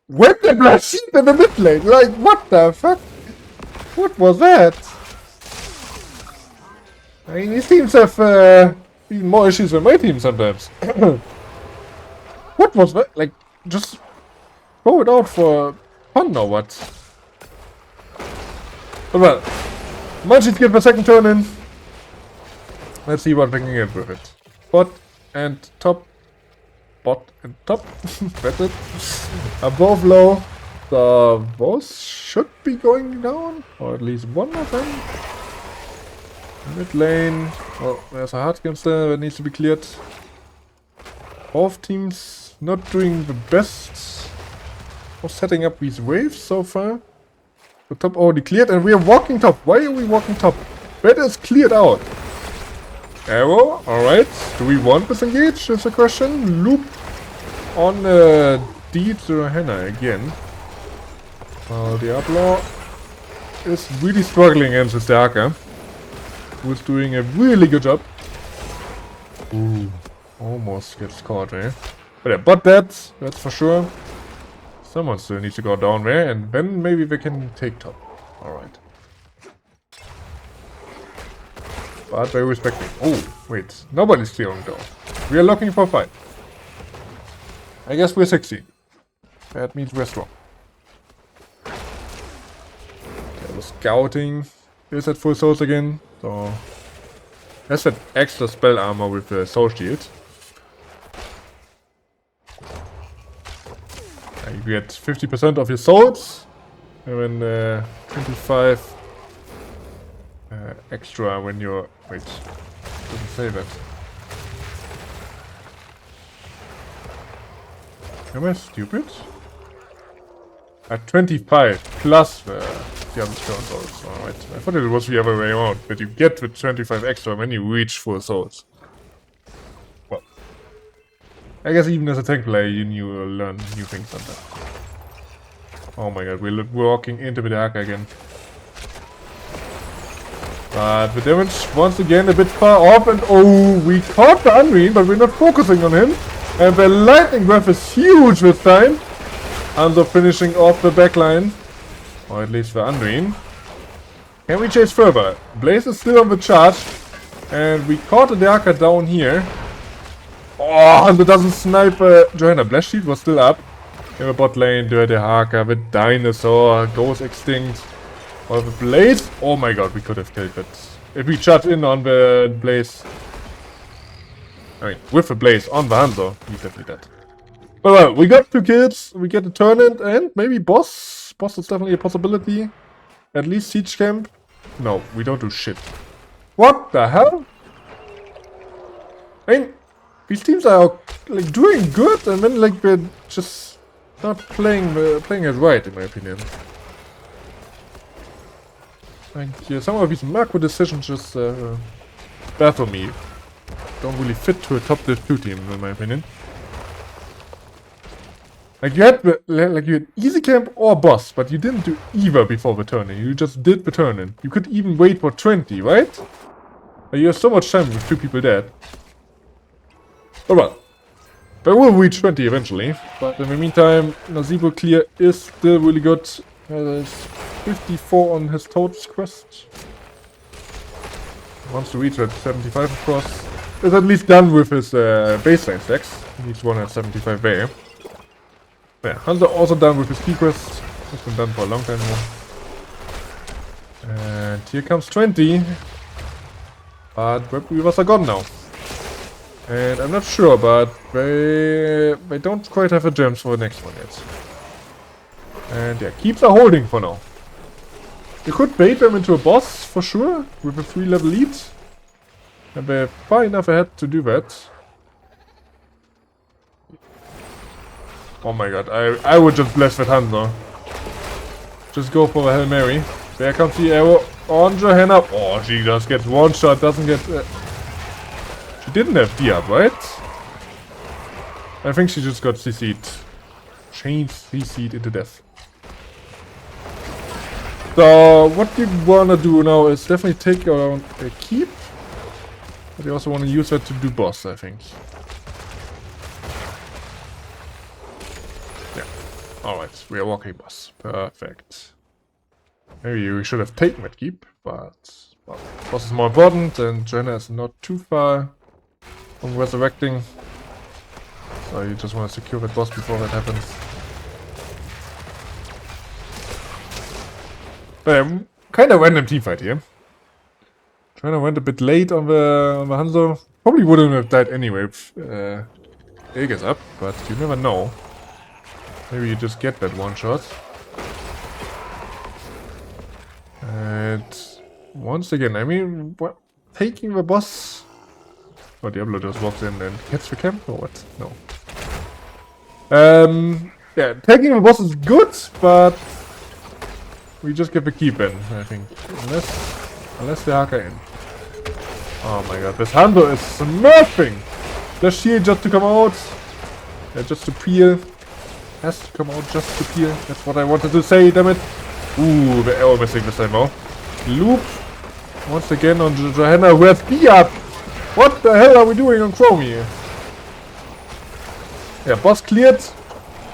Went the Blaze in the mid lane! Like, what the fuck? What was that? I mean, these teams have even more issues than my team sometimes. What was that? Like, just throw it out for fun or what? But well, Munchies get the second turn in. Let's see what we can get with it. Bot and top. Bot and top. That's it. Above low. The boss should be going down. Or at least one of them. Mid lane. Oh, there's a hard there that needs to be cleared. Both teams not doing the best of setting up these waves so far. The top already cleared and we are walking top. Why are we walking top? That is cleared out. Arrow, alright. Do we want this engage? Is the question. Loop on D to Henna again. Well, Diablo is really struggling against this Darker, who's doing a really good job. Ooh, almost gets caught, eh? But yeah, but that's for sure. Someone still needs to go down there, and then maybe they can take top. Alright. But they respect me. Oh, wait. Nobody's clearing down. We are looking for a fight. I guess we're 16. That means we're strong. Okay, the scouting is at full souls again. So that's that extra spell armor with the soul shield. You get 50% of your souls, and then 25 extra when you're... Wait, doesn't say that. Am I stupid? At 25 plus the other souls. Alright, I thought it was the other way around, but you get the 25 extra when you reach full souls. Well, I guess even as a tank player, you learn new things on that. Oh my god, we're walking into the dark again. But the damage, once again, a bit far off, and oh, we caught the Unreal, but we're not focusing on him. And the lightning breath is huge this time. Hanzo finishing off the backline. Or at least the Unreal. Can we chase further? Blaze is still on the charge. And we caught the Darker down here. Oh, and it doesn't snipe. Johanna Blast Shield was still up. In the bot lane, Dirty Haka, the dinosaur goes extinct. Or the Blaze. Oh my god, we could have killed it. If we charge in on the Blaze. I mean, with the Blaze on the Hanzo, he's definitely dead. But well, we got 2 kills, we get a turn-in, and maybe boss. Boss is definitely a possibility. At least siege camp. No, we don't do shit. What the hell? I mean, these teams are like doing good, and then like they're just not playing it right, in my opinion. Like yeah, some of these macro decisions just baffle me. Don't really fit to a top tier 2 team, in my opinion. Like you had easy camp or boss, but you didn't do either before the turn-in. You just did the turn-in. You could even wait for 20, right? But you have so much time with 2 people dead. But well, they will reach 20 eventually. But in the meantime, Nazeebo clear is still really good. There's 54 on his Toad's quest. Wants to reach at 75, of course. Is at least done with his baseline stacks. He needs 175 there. Yeah, Hanzo also done with his key quest. Has been done for a long time now. And here comes 20. But Web Weavers are gone now. And I'm not sure, but they don't quite have the gems for the next one yet. And yeah, keeps are holding for now. You could bait them into a boss for sure, with a 3-level lead. And they're far enough ahead to do that. Oh my god, I would just bless that Hanzo. Just go for a Hail Mary. There comes the arrow on Johanna. Oh, she just gets one shot, doesn't get... She didn't have D up, right? I think she just got CC'd. Changed CC'd into death. So what you wanna do now is definitely take around a keep. But you also wanna use that to do boss, I think. Yeah. Alright, we are walking boss. Perfect. Maybe we should have taken that keep, but well, boss is more important and Jenna is not too far from resurrecting. So you just want to secure that boss before that happens. Kind of random teamfight here. Jenna went a bit late on the Hanzo. Probably wouldn't have died anyway if Egg is up, but you never know. Maybe you just get that one shot. And once again, I mean, what, taking the boss... Oh, Diablo just walks in and hits the camp, or what? No. Yeah, taking the boss is good, but... we just get the keep in, I think. Unless they hack in. Oh my god, this Hanzo is smurfing! The shield just to come out. Yeah, just to peel. Has to come out just to peel. That's what I wanted to say, damn it. Ooh, the arrow missing this time now. Loop. Once again on Johanna. Where's B up? What the hell are we doing on Chrome here? Yeah, boss cleared.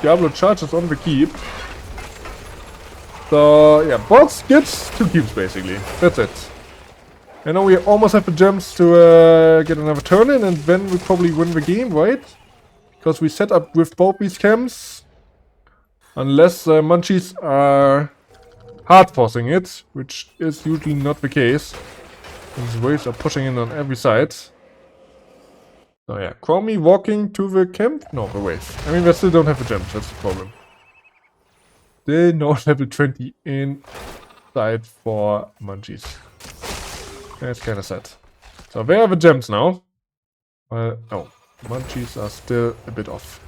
Diablo charges on the keep. So, yeah, boss gets 2 keeps basically. That's it. And now we almost have the gems to get another turn in, and then we probably win the game, right? Because we set up with both these camps. Unless Munchies are hard forcing it, which is usually not the case. These waves are pushing in on every side. So yeah, Chromie walking to the camp? No, the wave. I mean, they still don't have the gems, that's the problem. Still no level 20 inside for Munchies. That's kind of sad. So where are the gems now? Well, no. Munchies are still a bit off.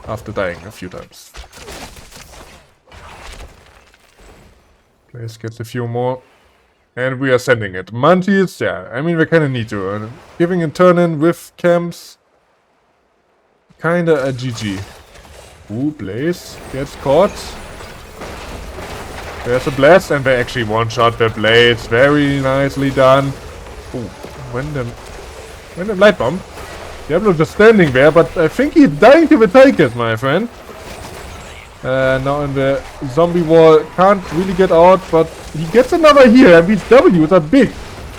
After dying a few times. Place gets a few more. And we are sending it. Munchies, yeah, I mean, we kind of need to. Giving a turn in with camps. Kinda a GG. Ooh, Blaze gets caught. There's a blast, and they actually one-shot the Blades. Very nicely done. Ooh, when the light bomb. Diablo just standing there, but I think he's dying to take it, my friend. Now in the zombie wall, can't really get out, but he gets another heal, and these W's are big.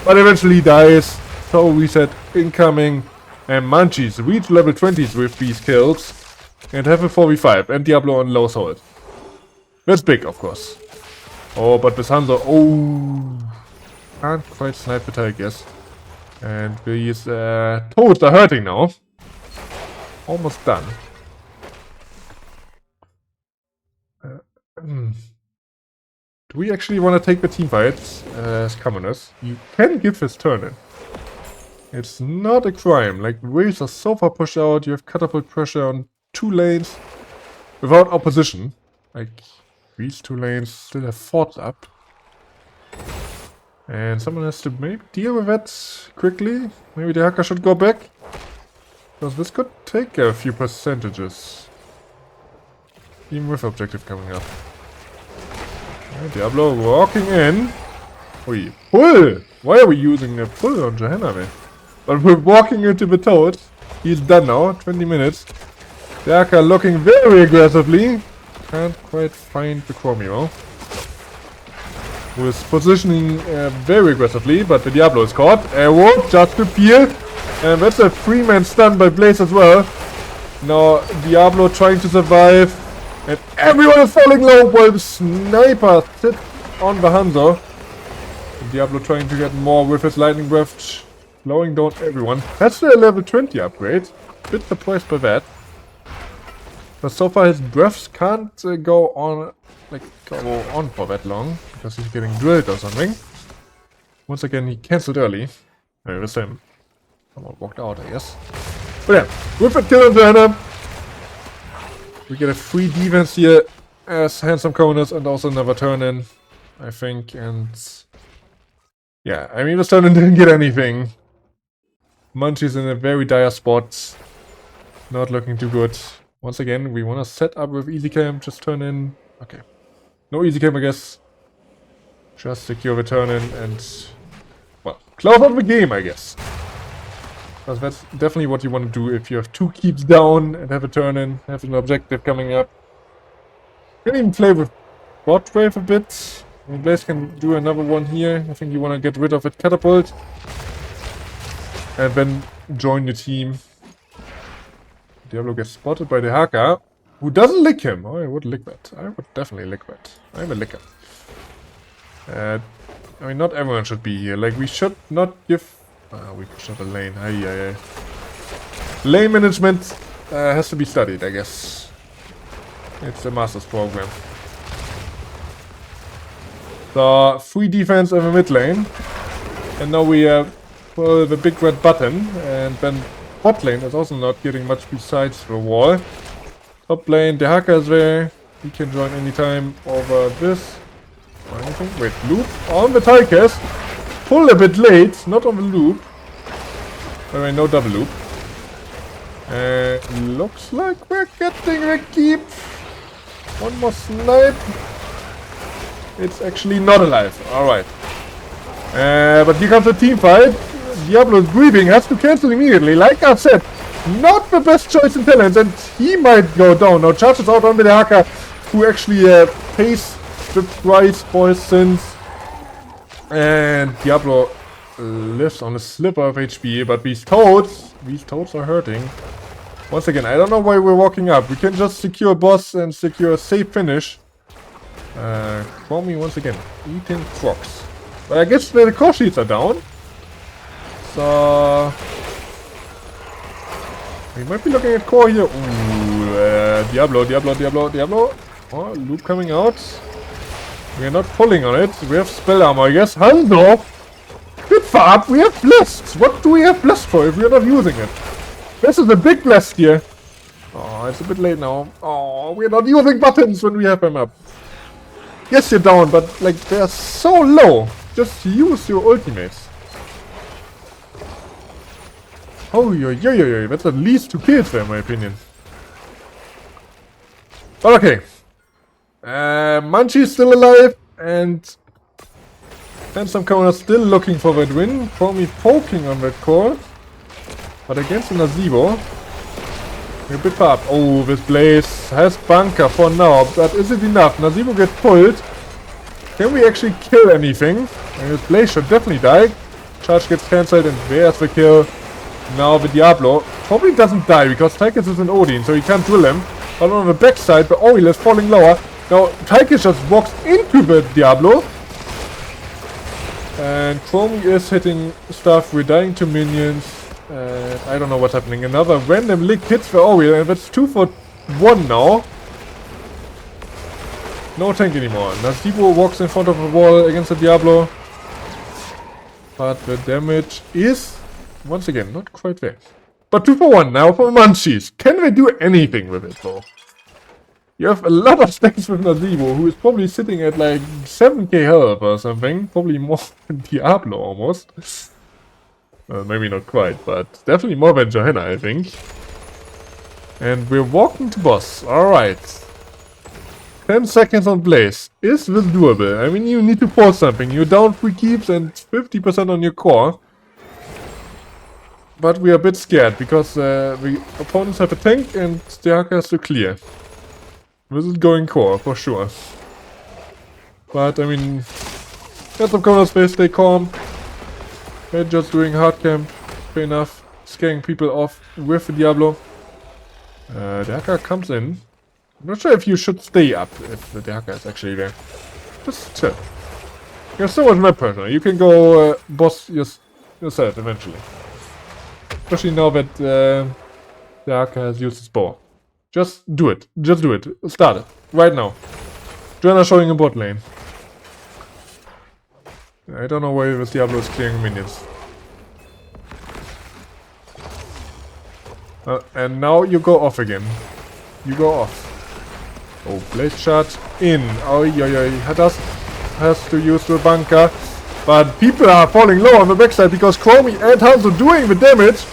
But eventually dies. So reset incoming. And Munchies reach level 20s with these kills. And have a 4v5, and Diablo on low sword. That's big, of course. Oh, but this Hanzo, oh, can't quite snipe the target, yes. And these toads are hurting now. Almost done. Do we actually want to take the team fights as commoners? You can give this turn in. It's not a crime. Like, the waves are so far pushed out, you have catapult pressure on 2 lanes without opposition. Like, these 2 lanes still have forts up. And someone has to maybe deal with that quickly. Maybe the hacker should go back. Because this could take a few percentages. Even with objective coming up. And Diablo walking in. Oi, pull! Why are we using the pull on Johanna, man? But we're walking into the toad. He's done now, 20 minutes. The hacker looking very aggressively. Can't quite find the Chromio. Who is positioning very aggressively, but the Diablo is caught. Arrow just to peel. And that's a 3-man stun by Blaze as well. Now Diablo trying to survive. And everyone is falling low while the sniper sits on the Hanzo. And Diablo trying to get more with his lightning breath. Slowing down everyone. That's a level 20 upgrade. Bit surprised by that. But so far his breaths can't go on for that long. Because he's getting drilled or something. Once again he cancelled early. Maybe this time someone walked out, I guess. But yeah, with a kill on Johanna. We get a free defense here as handsome corners and also another turn in, I think. And yeah, I mean this turn in didn't get anything. Munchies in a very dire spot. Not looking too good. Once again, we want to set up with easy cam, just turn in. Okay. No easy cam, I guess. Just secure the turn-in and, well, close out the game, I guess. Because that's definitely what you want to do if you have 2 keeps down and have a turn-in, have an objective coming up. You can even play with bot wave a bit. I mean, Blaze can do another one here. I think you want to get rid of that catapult. And then join the team. Diablo gets spotted by the Haka, who doesn't lick him. Oh, I would lick that. I would definitely lick that. I'm a licker. I mean, not everyone should be here. Like, we should not give... we pushed up a lane. Aye. Lane management has to be studied, I guess. It's a master's program. So, free defense in the mid lane. And now we pull the big red button. And then bot lane is also not getting much besides the wall. Top lane, the Haka is there. He can join anytime over this. Or anything. Wait, loop on the Tychus. Pull a bit late, not on the loop. By the way, no double loop. Looks like we're getting the keep. One more snipe. It's actually not alive. Alright. But here comes the team fight. Diablo's breathing has to cancel immediately. Like I said, not the best choice in talents, and he might go down. Now charges out on the Haka, who actually pays the price for his sins. And Diablo lives on a slipper of HP, but these toads are hurting. Once again, I don't know why we're walking up. We can just secure boss and secure a safe finish. Chromie once again, eating crocs. But I guess the core sheets are down. So... we might be looking at core here. Ooh, Diablo. Oh, loop coming out. We are not pulling on it. We have spell armor, I guess. Hello! Good far up. We have blessed. What do we have blessed for if we are not using it? This is a big blessed here. Oh, it's a bit late now. Oh, we are not using buttons when we have them up. Yes, you're down, but like they're so low. Just use your ultimates. Oh, yo. That's at least 2 kills there, in my opinion. But okay. Munchies still alive, and some corners still looking for that win. Chromie poking on that core. But against Nazeebo, we're a bit far up. Oh, this Blaze has bunker for now, but is it enough? Nazeebo gets pulled. Can we actually kill anything? And this Blaze should definitely die. Charge gets cancelled, and there's the kill. Now the Diablo probably doesn't die because Tychus is an Odin, so he can't drill him. But on the backside, the Oil is falling lower. Now Tychus just walks into the Diablo. And Chromie is hitting stuff. We're dying to minions. I don't know what's happening. Another random lick hits the Oil, and that's 2 for 1 now. No tank anymore. Nazeebo walks in front of the wall against the Diablo. But the damage is, once again, not quite there. But 2 for 1 now for Munchies. Can they do anything with it though? You have a lot of stacks with Nazeebo, who is probably sitting at like 7k health or something. Probably more than Diablo almost. Well, maybe not quite, but definitely more than Johanna, I think. And we're walking to boss. Alright. 10 seconds on Blaze. Is this doable? I mean, you need to force something. You're down 3 keeps and 50% on your core. But we are a bit scared, because the opponents have a tank and the Haka has to clear. This is going core, for sure. But, I mean, get some counter space, stay calm. They're just doing hard camp, fair enough. Scaring people off with the Diablo. The Haka comes in. I'm not sure if you should stay up if the Haka is actually there. Just chill. You have so much map pressure. You can go boss yourself eventually. Especially now that the Haka has used his bow. Just do it. Just do it. Start it. Right now. Joanna showing a bot lane. I don't know why this Diablo is clearing minions. And now you go off again. You go off. Oh, Blaze charge in. Oh, yeah. Has to use the bunker. But people are falling low on the backside because Chromie and Hanzo doing the damage.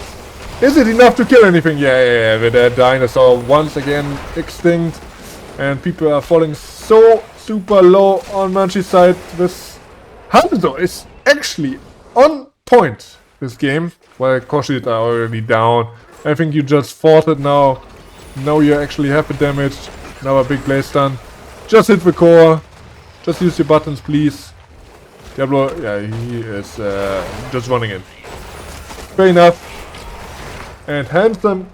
Is it enough to kill anything? Yeah. The dinosaur once again extinct. And people are falling so super low on Munchie's side. This Hanzo is actually on point this game, while Koshis are already down. I think you just fought it now. Now you actually have the damage. Now a big blaze stun. Just hit the core. Just use your buttons, please. Diablo, yeah, he is just running in. Fair enough. And handsome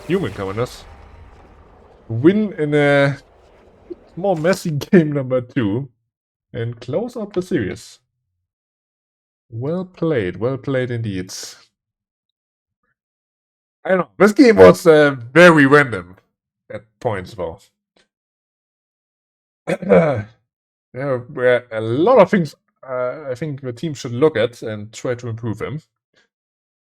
human commoners, win in a more messy game number 2 and close out the series. Well played indeed. I don't know, this game was very random at points though. There were a lot of things I think the team should look at and try to improve them.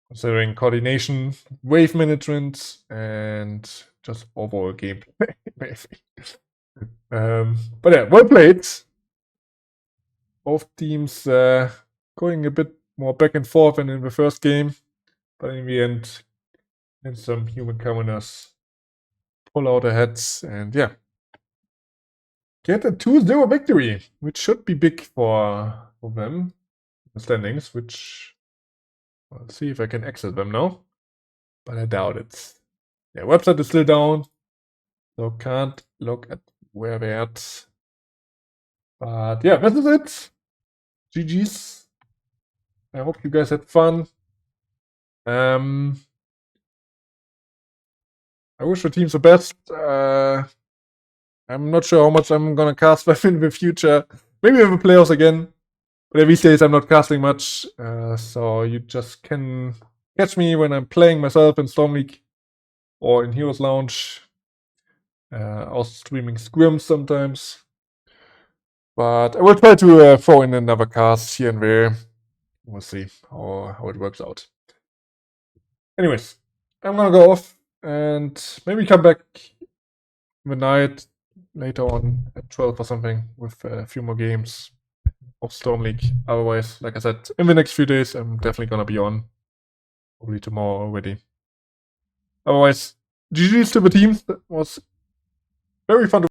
Considering coordination, wave management, and just overall gameplay, maybe. But yeah, well played. Both teams going a bit more back and forth than in the first game, but in the end, and some human commoners pull out ahead, and yeah, get a 2-0 victory, which should be big for them. The standings, which I'll see if I can exit them now, but I doubt it. Yeah, website is still down, so can't look at where they're at. But yeah, this is it. GG's. I hope you guys had fun. I wish the teams the best. I'm not sure how much I'm gonna cast them in the future. Maybe in the playoffs again. But these days I'm not casting much. So you just can catch me when I'm playing myself in Storm League or in Heroes Lounge. Also streaming scrims sometimes. But I will try to throw in another cast here and there. We'll see how it works out. Anyways, I'm gonna go off and maybe come back in the night later on at 12 or something with a few more games of Storm League. Otherwise, like I said, in the next few days, I'm definitely gonna be on. Probably tomorrow already. Otherwise, GG's to the teams. That was very fun to